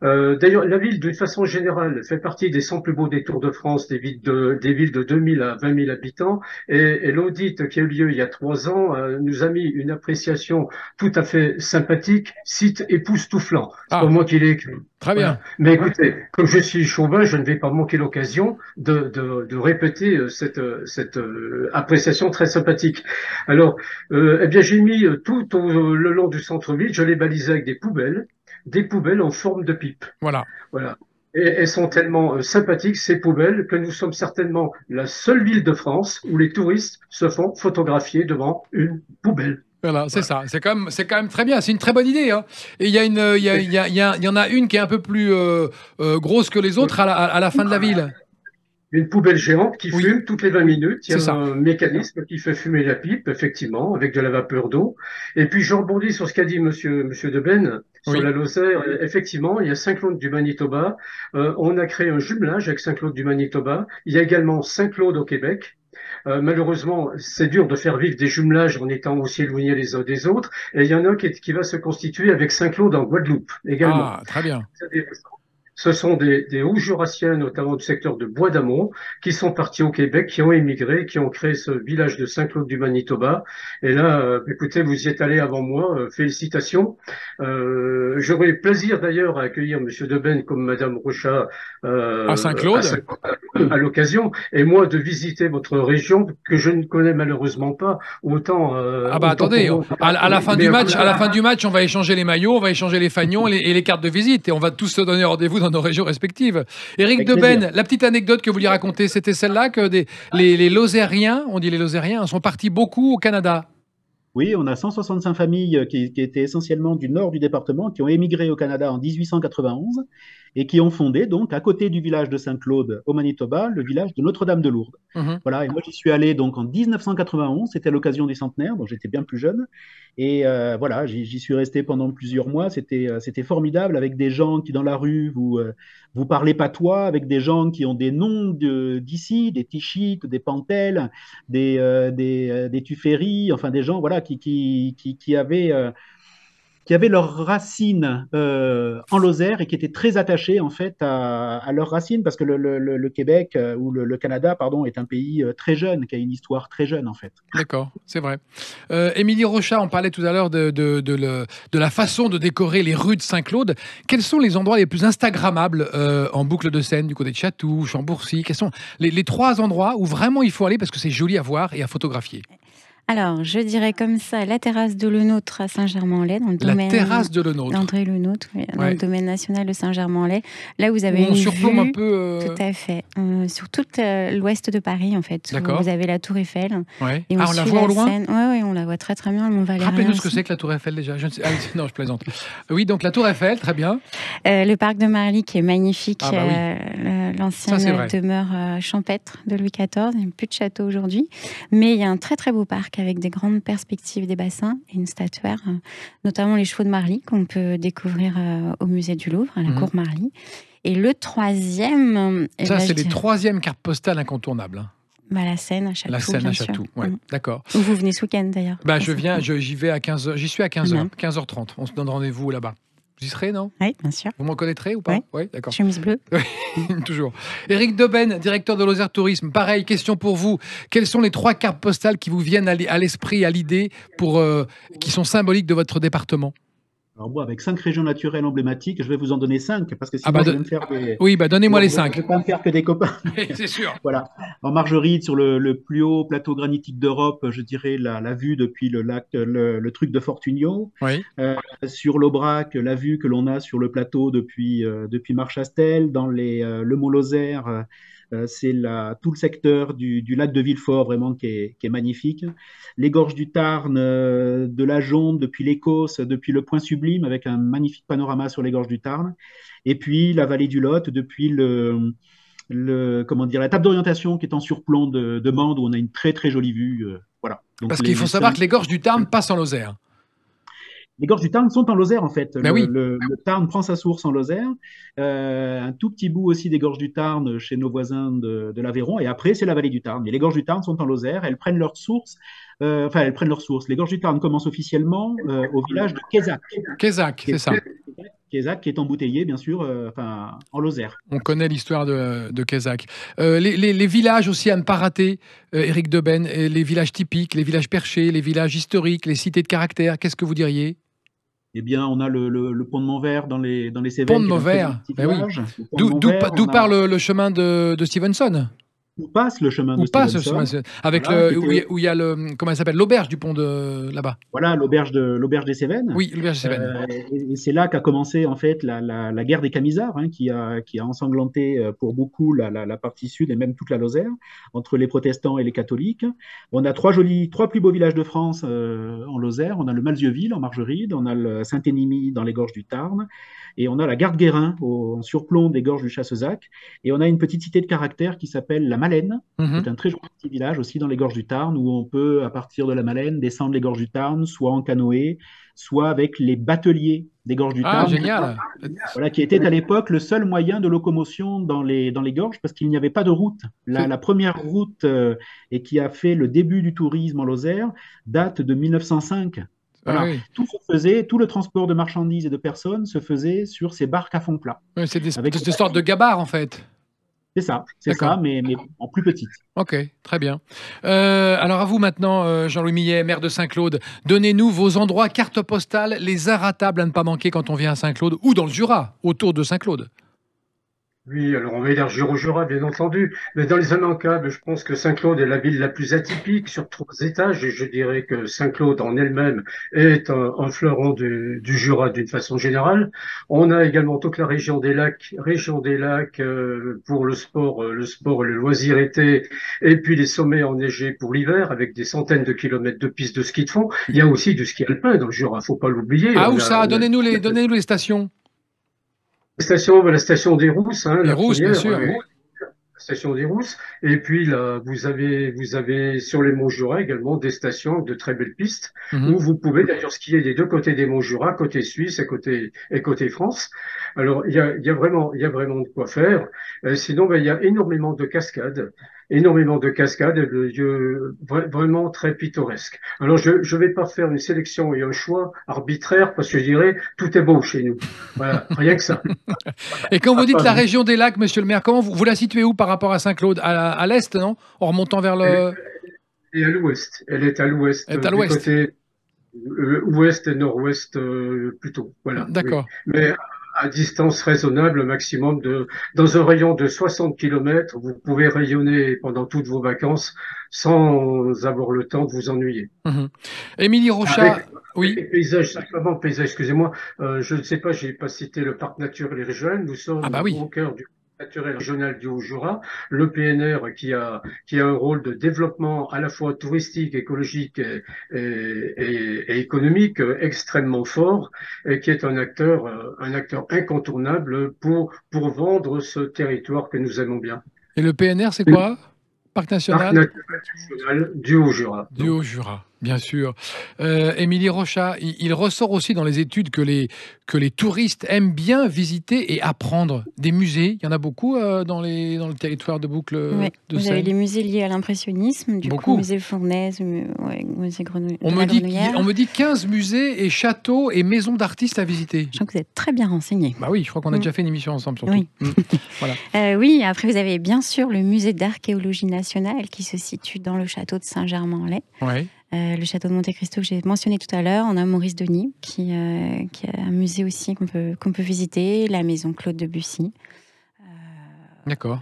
Speaker 5: D'ailleurs, la ville, d'une façon générale, fait partie des 100 plus beaux détours de France, des villes de 2000 à 20 000 habitants. Et l'audit qui a eu lieu il y a 3 ans nous a mis une appréciation tout à fait sympathique, site époustouflant. C'est pas moi qui l'ai écrit.
Speaker 2: Très bien.
Speaker 5: Voilà. Mais écoutez, comme je suis chauvin, je ne vais pas manquer l'occasion de répéter cette appréciation très sympathique. Alors, j'ai mis tout le long du centre-ville, je l'ai balisé avec des poubelles en forme de pipe.
Speaker 2: Voilà.
Speaker 5: Et elles sont tellement sympathiques, ces poubelles, que nous sommes certainement la seule ville de France où les touristes se font photographier devant une poubelle.
Speaker 2: Voilà, c'est ça. C'est quand même très bien. C'est une très bonne idée. Et il y en a une qui est un peu plus grosse que les autres à la fin de la ville.
Speaker 5: Une poubelle géante qui fume toutes les 20 minutes. Il y a un mécanisme qui fait fumer la pipe, effectivement, avec de la vapeur d'eau. Et puis, je rebondis sur ce qu'a dit monsieur Debennes sur la Lozère. Effectivement, il y a Saint-Claude du Manitoba. On a créé un jumelage avec Saint-Claude du Manitoba. Il y a également Saint-Claude au Québec. Malheureusement, c'est dur de faire vivre des jumelages en étant aussi éloignés les uns des autres. Et il y en a qui va se constituer avec Saint-Claude en Guadeloupe également.
Speaker 2: Ah, très bien.
Speaker 5: Ce sont des Hauts-Jurassiens, notamment du secteur de Bois-d'Amont, qui sont partis au Québec, qui ont émigré, qui ont créé ce village de Saint-Claude du Manitoba. Et là, écoutez, vous y êtes allé avant moi, félicitations. J'aurais plaisir d'ailleurs à accueillir Monsieur Debennes comme Madame Rochat
Speaker 2: à Saint-Claude
Speaker 5: à l'occasion, et moi de visiter votre région que je ne connais malheureusement pas autant.
Speaker 2: Attendez, à la fin du match, on va échanger les maillots, on va échanger les fagnons et les cartes de visite, et on va tous se donner rendez-vous dans nos régions respectives. Éric Debennes, la petite anecdote que vous vouliez raconter, c'était celle-là que les Lozériens, on dit les Lozériens, sont partis beaucoup au Canada.
Speaker 3: Oui, on a 165 familles qui étaient essentiellement du nord du département, qui ont émigré au Canada en 1891 et qui ont fondé, donc, à côté du village de Saint-Claude, au Manitoba, le village de Notre-Dame-de-Lourdes. Voilà, et moi, j'y suis allé donc en 1991, c'était à l'occasion des centenaires, donc j'étais bien plus jeune. Et voilà, j'y suis resté pendant plusieurs mois. C'était formidable, avec des gens qui, dans la rue, vous parlez patois, avec des gens qui ont des noms d'ici, des Tichites, des Pantels, des Tuféry, enfin des gens voilà, qui avaient leurs racines en Lozère et qui étaient très attachés en fait à leurs racines, parce que le Québec ou le Canada, pardon, est un pays très jeune, qui a une histoire très jeune en fait.
Speaker 2: D'accord, c'est vrai. Émilie Rochat, on parlait tout à l'heure de la façon de décorer les rues de Saint-Claude. Quels sont les endroits les plus instagrammables en Boucles de Seine, du côté de Chatou, Chambourcy? Quels sont les 3 endroits où vraiment il faut aller parce que c'est joli à voir et à photographier?
Speaker 4: Alors, je dirais comme ça, la terrasse de Lenôtre à Saint-Germain-en-Laye, dans le domaine...
Speaker 2: La terrasse de Lenôtre.
Speaker 4: D'André Lenôtre, dans le domaine national de Saint-Germain-en-Laye. Là, vous avez
Speaker 2: on surplombe un peu...
Speaker 4: Tout à fait. Sur tout l'ouest de Paris, en fait.
Speaker 2: D'accord.
Speaker 4: Vous avez la Tour Eiffel.
Speaker 2: Ouais.
Speaker 4: Et
Speaker 2: on la voit au loin?
Speaker 4: Oui, on la voit très très bien, le Mont Valérien.
Speaker 2: Rappelez-nous ce que c'est que la Tour Eiffel, déjà. Non, je plaisante. Oui, donc la Tour Eiffel, très bien.
Speaker 4: Le parc de Marly, qui est magnifique. L'ancienne demeure champêtre de Louis XIV. Il n'y a plus de château aujourd'hui. Mais il y a un très très beau parc avec des grandes perspectives des bassins et une statuaire, notamment les chevaux de Marly, qu'on peut découvrir au musée du Louvre, à la cour Marly. Et le troisième...
Speaker 2: Ça, c'est les 3e cartes postales incontournables.
Speaker 4: La Seine à Chatou.
Speaker 2: La Seine à Chatou, ouais, d'accord.
Speaker 4: Où vous venez ce week-end d'ailleurs.
Speaker 2: J'y vais à 15h, j'y suis à 15h, 15h30. On se donne rendez-vous là-bas. Vous y serez, non?
Speaker 4: Oui, bien sûr.
Speaker 2: Vous m'en connaîtrez ou pas?
Speaker 4: Oui,
Speaker 2: d'accord.
Speaker 4: Chemise bleue.
Speaker 2: Toujours. Éric Deben, directeur de Lozère Tourisme. Pareil, question pour vous. Quelles sont les 3 cartes postales qui vous viennent à l'esprit, à l'idée, qui sont symboliques de votre département?
Speaker 3: Alors moi, avec 5 régions naturelles emblématiques, je vais vous en donner 5 parce que sinon je vais me faire des...
Speaker 2: Oui, donnez-moi les 5.
Speaker 3: Je ne vais pas me faire que des copains.
Speaker 2: C'est sûr.
Speaker 3: Voilà. En Margeride, sur le plus haut plateau granitique d'Europe, je dirais la vue depuis le lac, le truc de Fortunio.
Speaker 2: Oui.
Speaker 3: Sur l'Aubrac, la vue que l'on a sur le plateau depuis Marchastel, dans le Mont Lozère. C'est tout le secteur du lac de Villefort vraiment qui est magnifique. Les gorges du Tarn, de la Jonde, depuis l'Écosse, depuis le Point Sublime, avec un magnifique panorama sur les gorges du Tarn. Et puis la vallée du Lot, depuis la table d'orientation qui est en surplomb de Mende, où on a une très très jolie vue. Voilà. Donc,
Speaker 2: parce qu'il faut savoir que les gorges du Tarn passent en Lozère.
Speaker 3: Les gorges du Tarn sont en Lozère, en fait.
Speaker 2: Oui.
Speaker 3: Le Tarn prend sa source en Lozère. Un tout petit bout aussi des gorges du Tarn chez nos voisins de l'Aveyron. Et après, c'est la vallée du Tarn. Mais les gorges du Tarn sont en Lozère. Elles prennent leur source. Elles prennent leur source. Les gorges du Tarn commencent officiellement au village de Quézac.
Speaker 2: Quézac, c'est ça.
Speaker 3: Quézac qui est embouteillé, bien sûr, en Lozère.
Speaker 2: On connaît l'histoire de Quézac. Les villages aussi à ne pas rater, Éric Deben, les villages typiques, les villages perchés, les villages historiques, les cités de caractère, qu'est-ce que vous diriez?
Speaker 3: Eh bien, on a le pont de Montvert dans les Cévennes.
Speaker 2: Pont de Montvert, d'où part le chemin de Stevenson.
Speaker 3: Où passe le chemin de Stevenson.
Speaker 2: Avec où il y a comment elle s'appelle, l'auberge du pont de là-bas.
Speaker 3: Voilà, l'auberge des Cévennes.
Speaker 2: Oui, l'auberge des Cévennes.
Speaker 3: Et c'est là qu'a commencé en fait la guerre des Camisards, qui a ensanglanté pour beaucoup la partie sud et même toute la Lozère, entre les protestants et les catholiques. On a trois plus beaux villages de France en Lozère. On a le Malzieuville en Margeride, on a le Saint-Énimie dans les gorges du Tarn, et on a la Garde-Guérin en surplomb des gorges du Chassezac, et on a une petite cité de caractère qui s'appelle la Malène. C'est un très joli petit village aussi dans les gorges du Tarn, où on peut, à partir de la Malène, descendre les gorges du Tarn, soit en canoë, soit avec les bateliers des gorges du Tarn.
Speaker 2: Génial.
Speaker 3: Voilà, qui était à l'époque le seul moyen de locomotion dans les gorges, parce qu'il n'y avait pas de route. La première route, et qui a fait le début du tourisme en Lozère, date de 1905. Voilà. Tout le transport de marchandises et de personnes se faisait sur ces barques à fond plat.
Speaker 2: C'est des sortes de gabarres, en fait.
Speaker 3: C'est ça, mais en plus petite.
Speaker 2: Ok, très bien. Alors à vous maintenant, Jean-Louis Millet, maire de Saint-Claude, donnez-nous vos endroits cartes postales, les arratables à ne pas manquer quand on vient à Saint-Claude, ou dans le Jura, autour de Saint-Claude.
Speaker 5: Oui, alors on va élargir au Jura, bien entendu, mais dans les immanquables, je pense que Saint-Claude est la ville la plus atypique sur 3 étages, et je dirais que Saint-Claude en elle-même est un fleuron du Jura d'une façon générale. On a également toute la région des lacs pour le sport et le loisir été, et puis les sommets enneigés pour l'hiver, avec des centaines de kilomètres de pistes de ski de fond. Il y a aussi du ski alpin dans le Jura, faut pas l'oublier.
Speaker 2: Où ça? Donnez-nous les stations.
Speaker 5: La station des Rousses,
Speaker 2: les Rousses, bien sûr.
Speaker 5: La station des Rousses. Et puis là, vous avez sur les monts Jura également des stations avec de très belles pistes où vous pouvez d'ailleurs skier des deux côtés des monts Jura, côté Suisse et côté France. Alors il y a vraiment de quoi faire. Sinon, il y a énormément de cascades, de lieux vraiment très pittoresques. Alors je vais pas faire une sélection et un choix arbitraire parce que je dirais tout est beau chez nous. Voilà, rien que ça.
Speaker 2: Et quand vous dites la région des lacs, monsieur le maire, comment vous la situez où par rapport à Saint-Claude? À l'est, non? En remontant vers le...
Speaker 5: Elle est à l'ouest. Elle est à l'ouest.
Speaker 2: Elle est à l'ouest.
Speaker 5: Côté ouest et nord-ouest plutôt. Voilà.
Speaker 2: D'accord.
Speaker 5: Oui. Mais à distance raisonnable, maximum dans un rayon de 60 km, vous pouvez rayonner pendant toutes vos vacances sans avoir le temps de vous ennuyer.
Speaker 2: Émilie Rochat, oui.
Speaker 5: Paysage, excusez-moi, je ne sais pas, j'ai pas cité le parc naturel régional. Nous sommes au cœur du naturel régional du Haut-Jura, le PNR qui a un rôle de développement à la fois touristique, écologique et économique extrêmement fort, et qui est un acteur incontournable pour vendre ce territoire que nous aimons bien.
Speaker 2: Et le PNR, c'est quoi? Parc national?
Speaker 5: Parc naturel du Haut-Jura.
Speaker 2: Du Haut-Jura. Bien sûr. Émilie Rochat, il ressort aussi dans les études que les touristes aiment bien visiter et apprendre. Des musées, il y en a beaucoup dans le territoire de Boucle de Seine.
Speaker 4: Vous avez les musées liés à l'impressionnisme, du coup, musée Fournaise, musée Grenouille.
Speaker 2: On me dit 15 musées et châteaux et maisons d'artistes à visiter.
Speaker 4: Je crois que vous êtes très bien renseigné.
Speaker 2: Bah oui, je crois qu'on a déjà fait une émission ensemble surtout.
Speaker 4: Oui.
Speaker 2: Voilà.
Speaker 4: Oui, après vous avez bien sûr le musée d'archéologie nationale qui se situe dans le château de Saint-Germain-en-Laye.
Speaker 2: Ouais.
Speaker 4: Le château de Monte Cristo que j'ai mentionné tout à l'heure. On a Maurice Denis qui a un musée aussi qu'on peut visiter, la maison Claude Debussy.
Speaker 2: D'accord.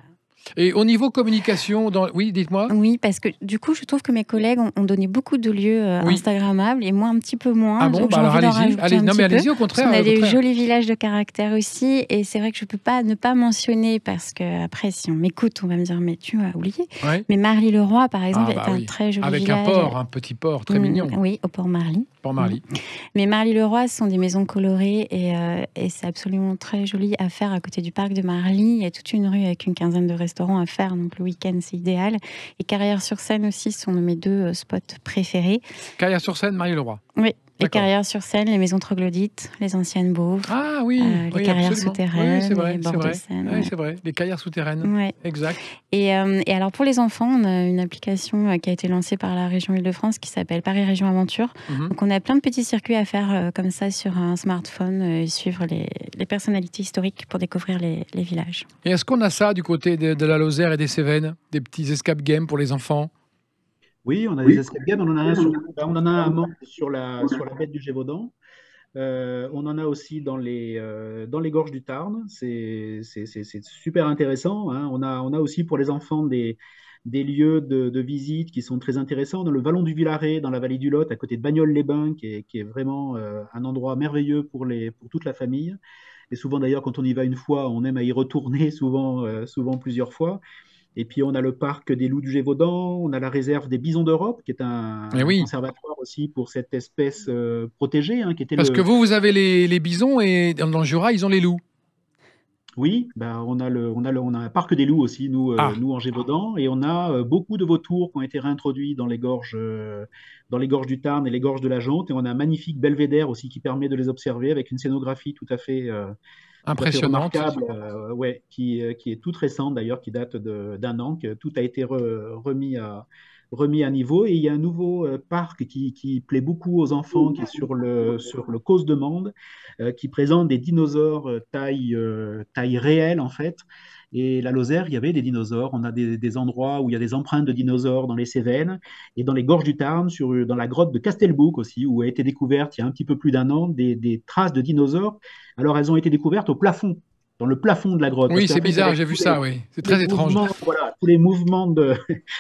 Speaker 2: Et au niveau communication, oui, dites-moi.
Speaker 4: Oui, parce que du coup, je trouve que mes collègues ont donné beaucoup de lieux instagrammables et moi un petit peu moins.
Speaker 2: Ah bon, bah alors allez-y. Non, mais allez-y au contraire.
Speaker 4: On a des jolis villages de caractère aussi, et c'est vrai que je peux pas ne pas mentionner parce que après, si on m'écoute, on va me dire mais tu as oublié. Ouais. Mais Marly-le-Roi, par exemple, est un très joli village.
Speaker 2: Avec un petit port très mignon.
Speaker 4: Oui, au port Marly.
Speaker 2: Port Marly.
Speaker 4: Mais Marly-le-Roi, ce sont des maisons colorées et c'est absolument très joli à faire à côté du parc de Marly. Il y a toute une rue avec une quinzaine de restaurants à faire, donc le week-end c'est idéal. Et Carrières-sur-Seine aussi sont mes 2 spots préférés.
Speaker 2: Carrières-sur-Seine, Marly-le-Roi.
Speaker 4: Oui. Les Carrières-sur-Seine, les maisons troglodytes, les anciennes Beauvres.
Speaker 2: Ah oui,
Speaker 4: les carrières souterraines,
Speaker 2: oui, c'est vrai,
Speaker 4: les bords de Seine.
Speaker 2: Oui, c'est vrai, les carrières souterraines.
Speaker 4: Ouais.
Speaker 2: Exact.
Speaker 4: Et alors pour les enfants, on a une application qui a été lancée par la région Île-de-France qui s'appelle Paris Région Aventure. Donc on a plein de petits circuits à faire comme ça sur un smartphone et suivre les personnalités historiques pour découvrir les villages.
Speaker 2: Et est-ce qu'on a ça du côté de la Lozère et des Cévennes, des petits escape games pour les enfants?
Speaker 3: Oui, on a des escape games. On en a un à Mantes sur la bête du Gévaudan. On en a aussi dans les gorges du Tarn. C'est super intéressant. Hein. On a aussi pour les enfants des lieux de visite qui sont très intéressants. Dans le Vallon du Villaret, dans la vallée du Lot, à côté de Bagnoles-les-Bains, qui est vraiment un endroit merveilleux pour toute la famille. Et souvent d'ailleurs, quand on y va une fois, on aime à y retourner souvent plusieurs fois. Et puis, on a le parc des loups du Gévaudan, on a la réserve des bisons d'Europe, qui est un conservatoire aussi pour cette espèce protégée. Hein, qui était
Speaker 2: Parce que vous avez les bisons et dans le Jura, ils ont les loups.
Speaker 3: Oui, on a un parc des loups aussi, nous en Gévaudan, et on a beaucoup de vautours qui ont été réintroduits dans les gorges du Tarn et les gorges de la Jonte, et on a un magnifique belvédère aussi qui permet de les observer avec une scénographie tout à fait
Speaker 2: impressionnante,
Speaker 3: remarquable, qui est toute récente d'ailleurs, qui date d'un an, que tout a été remis à niveau. Et il y a un nouveau parc qui plaît beaucoup aux enfants, qui est sur le Causse de Mende, qui présente des dinosaures taille réelle en fait. Et la Lozère, il y avait des dinosaures. On a des endroits où il y a des empreintes de dinosaures dans les Cévennes et dans les gorges du Tarn, dans la grotte de Castelbouc aussi, où a été découverte il y a un petit peu plus d'un an des traces de dinosaures. Alors, elles ont été découvertes au plafond, dans le plafond de la grotte.
Speaker 2: Oui, c'est bizarre, j'ai vu ça, oui. C'est très étrange.
Speaker 3: Voilà, tous les mouvements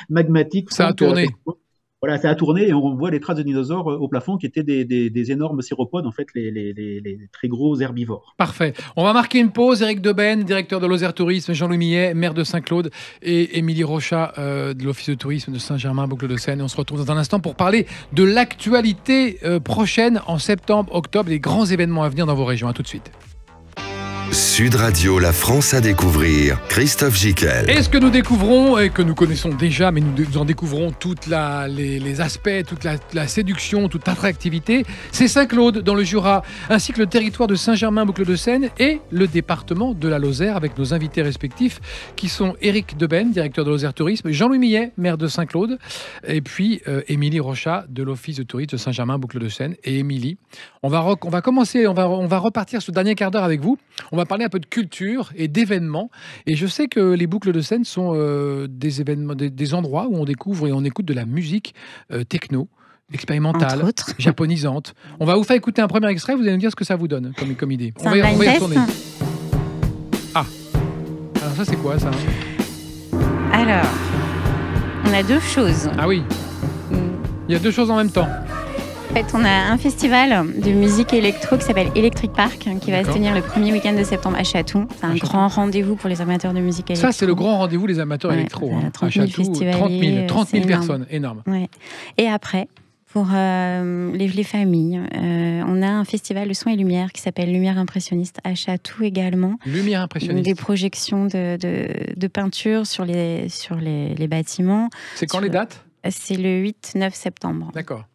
Speaker 3: magmatiques.
Speaker 2: Ça a tourné.
Speaker 3: Voilà, ça a tourné et on voit les traces de dinosaures au plafond qui étaient des énormes céropodes, en fait, les très gros herbivores.
Speaker 2: Parfait. On va marquer une pause. Éric Deben, directeur de Lozère Tourisme, Jean-Louis Millet, maire de Saint-Claude, et Émilie Rochat de l'Office de tourisme de Saint-Germain, Boucle de Seine. On se retrouve dans un instant pour parler de l'actualité prochaine en septembre, octobre, les grands événements à venir dans vos régions. À tout de suite.
Speaker 1: Sud Radio, la France à découvrir. Christophe Gicquel.
Speaker 2: Et ce que nous découvrons, et que nous connaissons déjà, mais nous en découvrons tous les aspects, toute la séduction, toute l'attractivité, c'est Saint-Claude dans le Jura, ainsi que le territoire de Saint-Germain, Boucle de Seine, et le département de la Lozère, avec nos invités respectifs, qui sont Éric Deben, directeur de Lozère Tourisme, Jean-Louis Millet, maire de Saint-Claude, et puis Émilie Rochat de l'Office de tourisme de Saint-Germain, Boucle de Seine. Et Émilie, on va repartir ce dernier quart d'heure avec vous. On va parler un peu de culture et d'événements. Et je sais que les Boucles de Seine sont des endroits où on découvre et on écoute de la musique techno, expérimentale, japonisante. On va vous faire écouter un premier extrait, vous allez nous dire ce que ça vous donne comme idée. On va y retourner. Ah, alors ça c'est quoi ça?
Speaker 4: Alors, on a 2 choses.
Speaker 2: Ah oui, il y a 2 choses en même temps.
Speaker 4: En fait, on a un festival de musique électro qui s'appelle Electric Park, qui va se tenir le premier week-end de septembre à Chatou. C'est un grand rendez-vous pour les amateurs de musique électro.
Speaker 2: Ça, c'est le grand rendez-vous des amateurs électro.
Speaker 4: 30 000 festivaliers.
Speaker 2: 30 000 personnes, énorme.
Speaker 4: Ouais. Et après, pour les familles, on a un festival de son et lumière qui s'appelle Lumière impressionniste à Chatou également.
Speaker 2: Lumière impressionniste.
Speaker 4: Des projections de peinture sur les bâtiments.
Speaker 2: C'est quand les dates?
Speaker 4: C'est le 8-9 septembre.
Speaker 2: D'accord.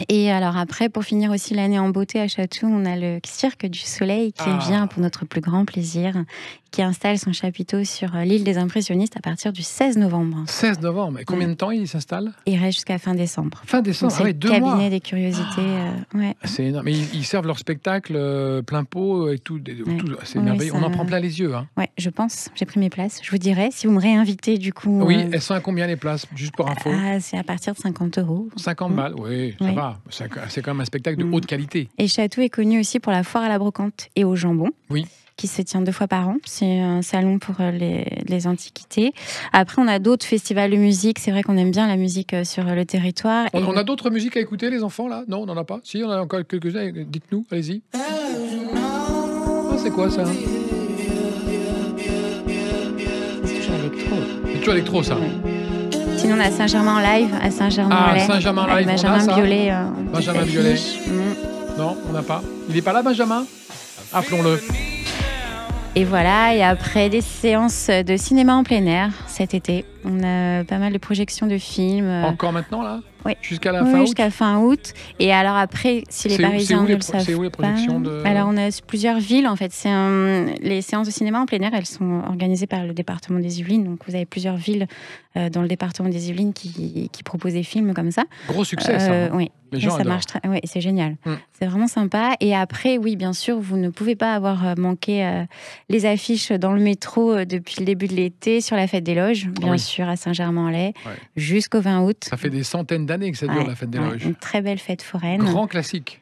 Speaker 4: Et alors après, pour finir aussi l'année en beauté à Chatou, on a le Cirque du Soleil qui vient pour notre plus grand plaisir, qui installe son chapiteau sur l'île des Impressionnistes à partir du 16 novembre.
Speaker 2: 16 novembre. Et combien de temps il s'installe?
Speaker 4: Il reste jusqu'à fin décembre.
Speaker 2: Fin décembre,
Speaker 4: c'est
Speaker 2: 2 mois.
Speaker 4: Cabinet des curiosités. Ouais.
Speaker 2: C'est énorme. Mais ils servent leur spectacle plein pot et tout. C'est merveilleux. On en prend plein les yeux. Hein.
Speaker 4: Ouais, je pense. J'ai pris mes places. Je vous dirai si vous me réinvitez du coup.
Speaker 2: Oui, elles sont à combien les places? Juste pour info.
Speaker 4: C'est à partir de 50 €.
Speaker 2: 50 balles, oui, ça va. C'est quand même un spectacle de haute qualité.
Speaker 4: Et Chatou est connu aussi pour la foire à la brocante et au jambon.
Speaker 2: Oui.
Speaker 4: Qui se tient 2 fois par an. C'est un salon pour les antiquités. Après, on a d'autres festivals de musique. C'est vrai qu'on aime bien la musique sur le territoire.
Speaker 2: On a d'autres musiques à écouter, les enfants, là? Non, on n'en a pas? Si, on en a encore quelques-uns. Dites-nous, allez-y. C'est quoi, ça?
Speaker 4: C'est toujours électro.
Speaker 2: C'est toujours électro, ça?
Speaker 4: Ouais. Sinon, on a Saint-Germain en live, à Saint-Germain-en-Laye.
Speaker 2: Saint-Germain en live,
Speaker 4: Benjamin Biolay.
Speaker 2: Benjamin Biolay. Non, on n'a pas. Il n'est pas là, Benjamin? Appelons-le.
Speaker 4: Et voilà, et après des séances de cinéma en plein air cet été, on a pas mal de projections de films.
Speaker 2: Encore maintenant, là?
Speaker 4: Oui.
Speaker 2: Jusqu'à la fin août?
Speaker 4: Jusqu'à fin août. Et alors après, si les Parisiens ne le savent pas...
Speaker 2: C'est où les projections de...
Speaker 4: Alors on a plusieurs villes, en fait. Les séances de cinéma en plein air, elles sont organisées par le département des Yvelines. Donc vous avez plusieurs villes dans le département des Yvelines qui proposent des films comme ça.
Speaker 2: Gros succès, ça.
Speaker 4: Oui.
Speaker 2: Les gens
Speaker 4: ça marche oui, c'est génial. C'est vraiment sympa. Et après, oui, bien sûr, vous ne pouvez pas avoir manqué les affiches dans le métro depuis le début de l'été sur la Fête des Loges, bien sûr, à Saint-Germain-en-Laye, jusqu'au 20 août.
Speaker 2: Ça fait des centaines d'années que ça dure, la Fête des Loges.
Speaker 4: Une très belle fête foraine.
Speaker 2: Grand classique.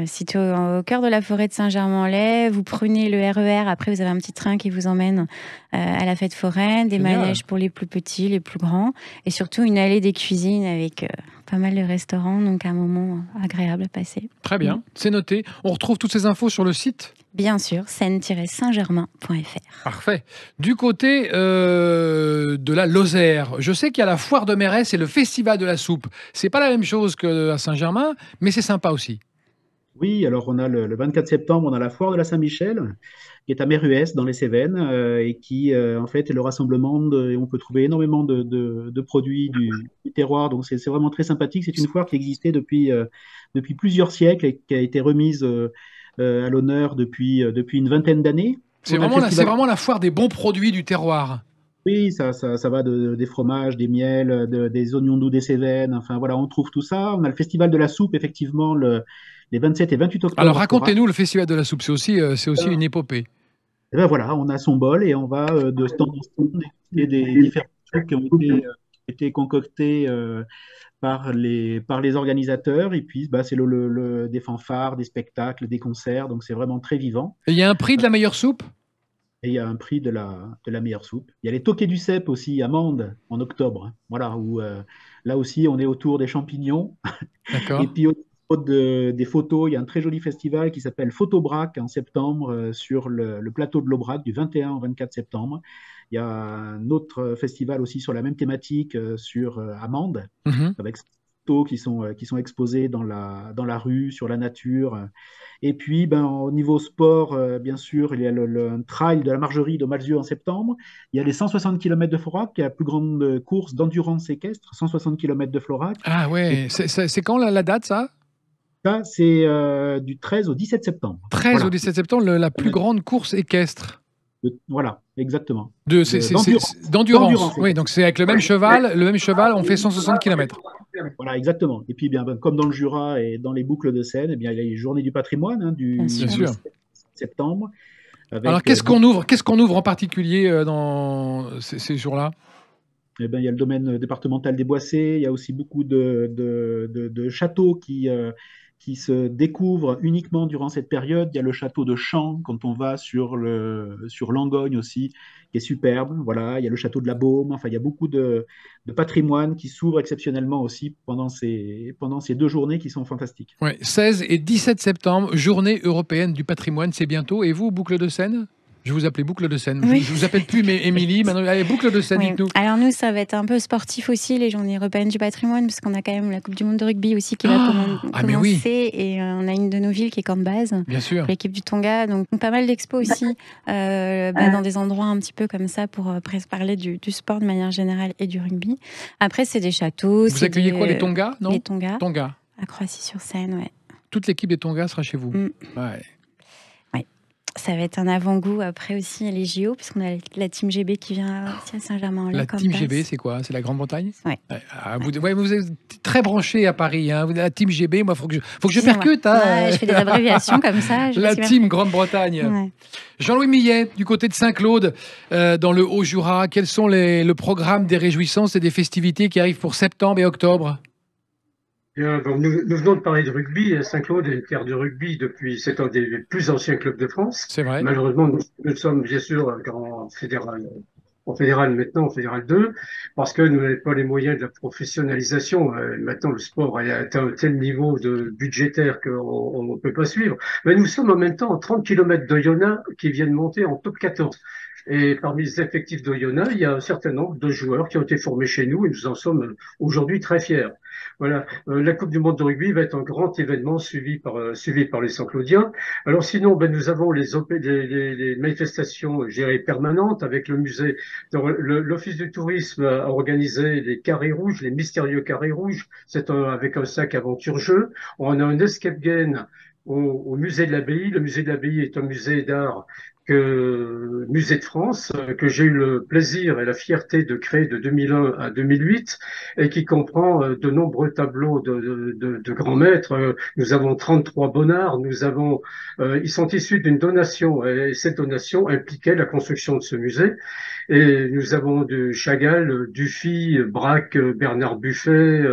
Speaker 4: Situé au cœur de la forêt de Saint-Germain-en-Laye, vous prenez le RER, après vous avez un petit train qui vous emmène à la fête foraine, des manèges pour les plus petits, les plus grands, et surtout une allée des cuisines avec pas mal de restaurants, donc un moment agréable à passer.
Speaker 2: Très bien, c'est noté. On retrouve toutes ces infos sur le site?
Speaker 4: Bien sûr, seine-saint-germain.fr.
Speaker 2: Parfait. Du côté de la Lozère, je sais qu'il y a la foire de Mérès et le festival de la soupe. C'est pas la même chose qu'à Saint-Germain, mais c'est sympa aussi.
Speaker 3: Oui, alors on a le 24 septembre, on a la foire de la Saint-Michel, qui est à Méruès, dans les Cévennes, et qui, en fait, est le rassemblement et on peut trouver énormément de produits du terroir. Donc, c'est vraiment très sympathique. C'est une foire qui existait depuis plusieurs siècles et qui a été remise à l'honneur depuis une vingtaine d'années.
Speaker 2: C'est vraiment la foire des bons produits du terroir.
Speaker 3: Oui, ça va des fromages, des miels, des oignons doux des Cévennes. Enfin, voilà, on trouve tout ça. On a le festival de la soupe, effectivement, les 27 et 28 octobre.
Speaker 2: Alors, racontez-nous le festival de la soupe. C'est aussi une épopée.
Speaker 3: Et ben voilà, on a son bol et on va de stand en stand et des différents trucs qui ont été concoctés par les organisateurs. Et puis, c'est des fanfares, des spectacles, des concerts. Donc, c'est vraiment très vivant.
Speaker 2: Et il y a un prix de la meilleure soupe?
Speaker 3: Et il y a un prix de la meilleure soupe. Il y a les toquets du cep aussi à Mende en octobre. Voilà, où là aussi, on est autour des champignons.
Speaker 2: D'accord.
Speaker 3: Et puis, des photos, il y a un très joli festival qui s'appelle Photobrac en septembre sur le plateau de l'Aubrac du 21 au 24 septembre. Il y a un autre festival aussi sur la même thématique à Mende, avec des photos qui sont exposées dans la rue, sur la nature. Et puis, au niveau sport, bien sûr, il y a le trail de la Margerie de Malzieu en septembre. Il y a les 160 km de Florac, qui est la plus grande course d'endurance équestre, 160 km de Florac.
Speaker 2: Ah ouais, c'est quand la date, ça?
Speaker 3: Ça, c'est du 13 au 17 septembre.
Speaker 2: 13 au 17 septembre, la plus grande course équestre.
Speaker 3: Voilà, exactement.
Speaker 2: D'endurance. Oui, donc c'est avec le même cheval, on fait 160 km.
Speaker 3: Voilà, exactement. Et puis, comme dans le Jura et dans les boucles de Seine, il y a les journées du patrimoine du 17 septembre.
Speaker 2: Alors, qu'est-ce qu'on ouvre en particulier dans ces jours-là?
Speaker 3: Il y a le domaine départemental des Boissés. Il y a aussi beaucoup de châteaux qui se découvrent uniquement durant cette période. Il y a le château de Champs, quand on va sur Langogne aussi, qui est superbe. Voilà, il y a le château de la Baume. Enfin, il y a beaucoup de patrimoine qui s'ouvre exceptionnellement aussi pendant ces 2 journées qui sont fantastiques.
Speaker 2: Ouais, 16 et 17 septembre, journée européenne du patrimoine, c'est bientôt. Et vous, Boucle de Seine ? Je vous appelais Boucle de Seine. Oui. Je vous appelle plus, mais Émilie. Maintenant, allez, Boucle de Seine, dites-nous.
Speaker 4: Alors nous, ça va être un peu sportif aussi, les journées européennes du patrimoine, parce qu'on a quand même la Coupe du Monde de rugby aussi qui va commencer. Oui. Et on a une de nos villes qui est Cornebase,
Speaker 2: bien sûr,
Speaker 4: l'équipe du Tonga. Donc pas mal d'expos aussi, dans des endroits un petit peu comme ça pour parler du sport de manière générale et du rugby. Après, c'est des châteaux.
Speaker 2: Vous accueillez quoi, les Tonga? Non,
Speaker 4: les Tonga. À Croissy-sur-Seine, ouais.
Speaker 2: Toute l'équipe des Tonga sera chez vous.
Speaker 4: Ouais. Ça va être un avant-goût. Après aussi, les JO, puisqu'on a la Team GB qui vient aussi à Saint-Germain-en-Laye.
Speaker 2: La Team GB, c'est quoi? C'est la Grande-Bretagne?
Speaker 4: Ouais.
Speaker 2: Vous êtes très branché à Paris. Hein. La Team GB, moi, faut que je percute. Hein.
Speaker 4: Je fais des abréviations comme ça.
Speaker 2: La Team Grande-Bretagne. Ouais. Jean-Louis Millet, du côté de Saint-Claude, dans le Haut-Jura, quels sont le programme des réjouissances et des festivités qui arrivent pour septembre et octobre?
Speaker 5: Bien, bon, nous venons de parler de rugby. Saint-Claude est une terre de rugby depuis, c'est un des plus anciens clubs de France.
Speaker 2: C'est vrai.
Speaker 5: Malheureusement, nous sommes bien sûr en fédéral maintenant, en fédéral 2, parce que nous n'avons pas les moyens de la professionnalisation. Maintenant, le sport est à un tel niveau de budgétaire qu'on ne peut pas suivre. Mais nous sommes en même temps à 30 km d'Oyonnax qui viennent monter en top 14. Et parmi les effectifs d'Oyonnax, il y a un certain nombre de joueurs qui ont été formés chez nous et nous en sommes aujourd'hui très fiers. Voilà, la Coupe du Monde de rugby va être un grand événement suivi par les Saint-Claudiens. Alors sinon, nous avons les manifestations, je dirais, permanentes avec le musée. L'Office du tourisme a organisé les carrés rouges, les mystérieux carrés rouges. C'est avec un sac aventure-jeu. On a un escape game au musée de l'Abbaye. Le musée de l'Abbaye est un musée d'art musée de France, que j'ai eu le plaisir et la fierté de créer de 2001 à 2008 et qui comprend de nombreux tableaux de grands maîtres. Nous avons 33 bonnards, ils sont issus d'une donation et cette donation impliquait la construction de ce musée. Et nous avons du Chagall, Dufy, Braque, Bernard Buffet,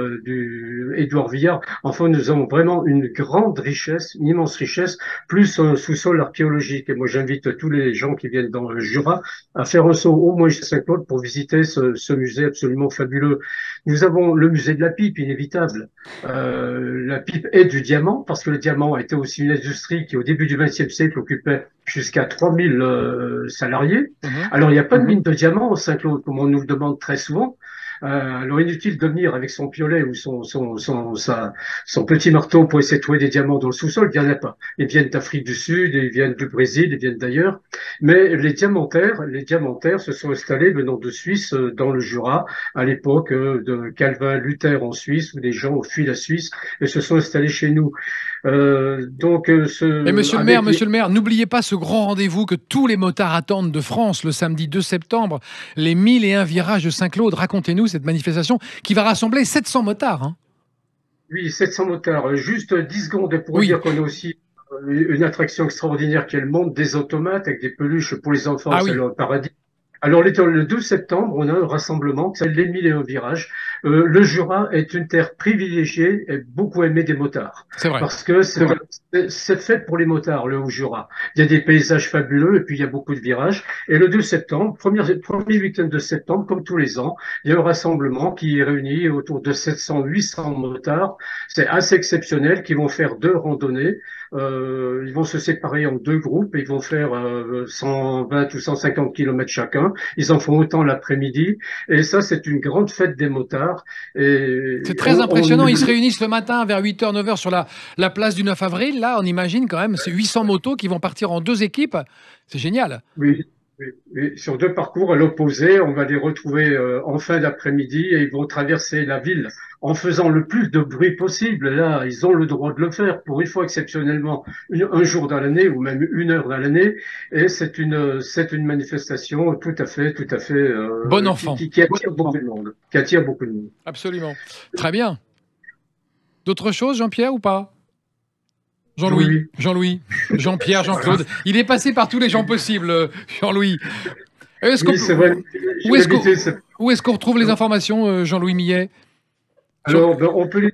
Speaker 5: Édouard Villard. Enfin, nous avons vraiment une grande richesse, une immense richesse, plus un sous-sol archéologique. Et moi, j'invite tous les gens qui viennent dans le Jura à faire un saut au moins chez Saint-Claude pour visiter ce musée absolument fabuleux. Nous avons le musée de la pipe, inévitable. La pipe est du diamant, parce que le diamant a été aussi une industrie qui, au début du XXe siècle, occupait jusqu'à 3000 salariés. Alors, il n'y a pas de mine de diamant au Saint-Claude, comme on nous le demande très souvent. Alors inutile de venir avec son piolet ou son petit marteau pour essayer de trouver des diamants dans le sous-sol, il n'y en a pas. Ils viennent d'Afrique du Sud, ils viennent du Brésil, ils viennent d'ailleurs. Mais les diamantaires se sont installés venant de Suisse dans le Jura, à l'époque de Calvin, Luther en Suisse, où des gens ont fui la Suisse et se sont installés chez nous.
Speaker 2: Et monsieur le maire, n'oubliez pas ce grand rendez-vous que tous les motards attendent de France le samedi 2 septembre, les 1001 virages de Saint-Claude. Racontez-nous cette manifestation qui va rassembler 700 motards. Hein.
Speaker 5: Oui, 700 motards. Juste 10 secondes pour dire qu'on a aussi une attraction extraordinaire qui est le monde des automates avec des peluches pour les enfants. C'est le paradis. Alors, le 12 septembre, on a un rassemblement qui s'appelle les 1001 virages. Le Jura est une terre privilégiée et beaucoup aimée des motards.
Speaker 2: C'est vrai.
Speaker 5: Parce que c'est fait pour les motards, le Haut-Jura. Il y a des paysages fabuleux et puis il y a beaucoup de virages. Et le 2 septembre, premier week-end de septembre, comme tous les ans, il y a un rassemblement qui réunit autour de 700-800 motards. C'est assez exceptionnel, qui vont faire 2 randonnées. Ils vont se séparer en 2 groupes et ils vont faire 120 ou 150 kilomètres chacun. Ils en font autant l'après-midi. Et ça, c'est une grande fête des motards.
Speaker 2: C'est très impressionnant. Ils se réunissent le matin vers 8h, 9h sur la place du 9 avril. Là, on imagine quand même, c'est 800 motos qui vont partir en 2 équipes. C'est génial.
Speaker 5: Oui. Sur 2 parcours à l'opposé, on va les retrouver en fin d'après-midi et ils vont traverser la ville en faisant le plus de bruit possible. Là, ils ont le droit de le faire pour une fois exceptionnellement un jour dans l'année ou même 1 heure dans l'année. Et c'est une manifestation tout à fait
Speaker 2: bon enfant
Speaker 5: qui attire beaucoup de monde.
Speaker 2: Absolument. Très bien. D'autres choses, Jean-Pierre, ou pas? Jean-Louis, Jean-Pierre, Jean-Claude. Il est passé par tous les gens possibles, Jean-Louis. Où est-ce qu'on retrouve les informations, Jean-Louis Millet?
Speaker 5: Alors, on peut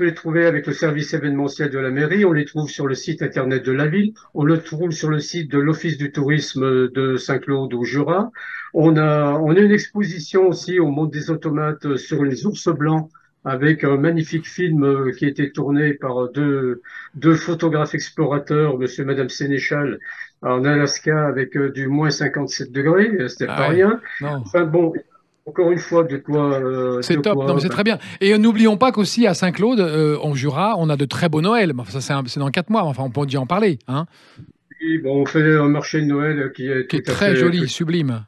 Speaker 5: les trouver avec le service événementiel de la mairie. On les trouve sur le site internet de la ville. On le trouve sur le site de l'Office du tourisme de Saint-Claude au Jura. On a une exposition aussi au Monde des automates sur les ours blancs, avec un magnifique film qui a été tourné par deux photographes explorateurs, monsieur et madame Sénéchal, en Alaska, avec du moins 57 degrés, c'était pas rien.
Speaker 2: Non.
Speaker 5: Enfin bon, encore une fois, de quoi...
Speaker 2: c'est top, non, mais c'est très bien. Et n'oublions pas qu'aussi à Saint-Claude, en Jura, on a de très beaux Noëls. Enfin, ça, c'est dans 4 mois, enfin, on peut en parler. Hein.
Speaker 5: Oui, bon, on fait un marché de Noël qui est
Speaker 2: très joli, sublime.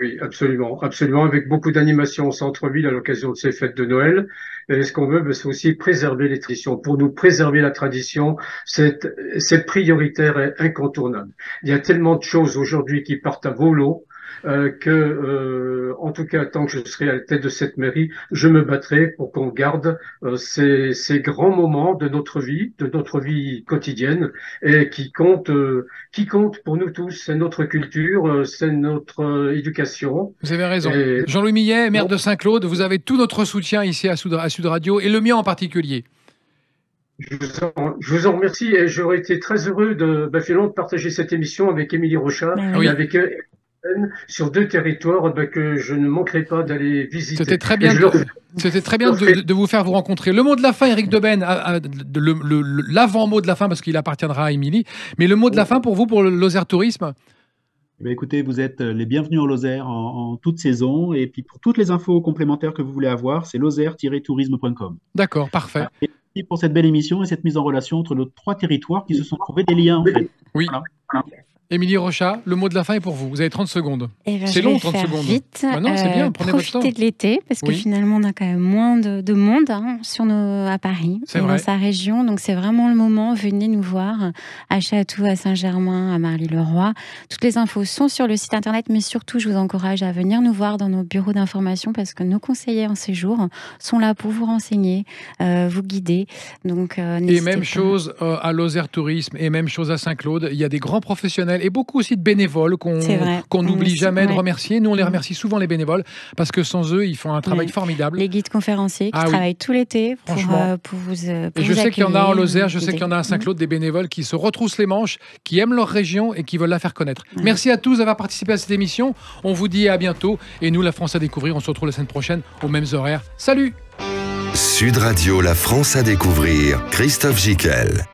Speaker 5: Oui, absolument, absolument, avec beaucoup d'animations au centre-ville à l'occasion de ces fêtes de Noël. Et ce qu'on veut, ben, c'est aussi préserver les traditions. Pour nous, préserver la tradition, c'est prioritaire et incontournable. Il y a tellement de choses aujourd'hui qui partent à volo en tout cas, tant que je serai à la tête de cette mairie, je me battrai pour qu'on garde ces grands moments de notre vie quotidienne, et qui comptent pour nous tous. C'est notre culture, c'est notre éducation.
Speaker 2: Vous avez raison. Jean-Louis Millet, maire de Saint-Claude, vous avez tout notre soutien ici à Sud Radio, et le mien en particulier.
Speaker 5: Je vous en remercie, et j'aurais été très heureux de partager cette émission avec Émilie Rochat et avec sur 2 territoires que je ne manquerai pas d'aller visiter.
Speaker 2: C'était très bien, de vous faire vous rencontrer. Le mot de la fin, Éric Deben, l'avant-mot de la fin, parce qu'il appartiendra à Émilie, mais le mot de la fin pour vous, pour le Lozère Tourisme?
Speaker 3: Écoutez, vous êtes les bienvenus en Lozère en toute saison, et puis pour toutes les infos complémentaires que vous voulez avoir, c'est lozère-tourisme.com.
Speaker 2: D'accord, parfait.
Speaker 3: Et pour cette belle émission et cette mise en relation entre nos 3 territoires qui se sont trouvés des liens, en fait.
Speaker 2: Oui. Voilà. Émilie Rochat, le mot de la fin est pour vous. Vous avez 30 secondes. C'est long, 30 secondes.
Speaker 4: Vite.
Speaker 2: Non, c'est bien, prenez votre temps.
Speaker 4: Profitez de l'été, parce que finalement, on a quand même moins de monde à Paris, dans sa région. Donc, c'est vraiment le moment. Venez nous voir à Chatou, à Saint-Germain, à Marly-le-Roi. Toutes les infos sont sur le site internet, mais surtout, je vous encourage à venir nous voir dans nos bureaux d'information, parce que nos conseillers en séjour sont là pour vous renseigner, vous guider. Donc,
Speaker 2: et même chose à Lozère Tourisme, et même chose à Saint-Claude. Il y a des grands professionnels et beaucoup aussi de bénévoles qu'on n'oublie jamais de remercier. Nous, on les remercie souvent, les bénévoles, parce que sans eux, ils font un travail formidable.
Speaker 4: Les guides conférenciers qui travaillent tout l'été pour vous
Speaker 2: et je sais qu'il y en a en Lozère, je sais qu'il y en a à Saint-Claude, des bénévoles qui se retroussent les manches, qui aiment leur région et qui veulent la faire connaître. Merci à tous d'avoir participé à cette émission. On vous dit à bientôt. Et nous, la France à découvrir, on se retrouve la semaine prochaine aux mêmes horaires. Salut!
Speaker 1: Sud Radio, la France à découvrir. Christophe Gicquel.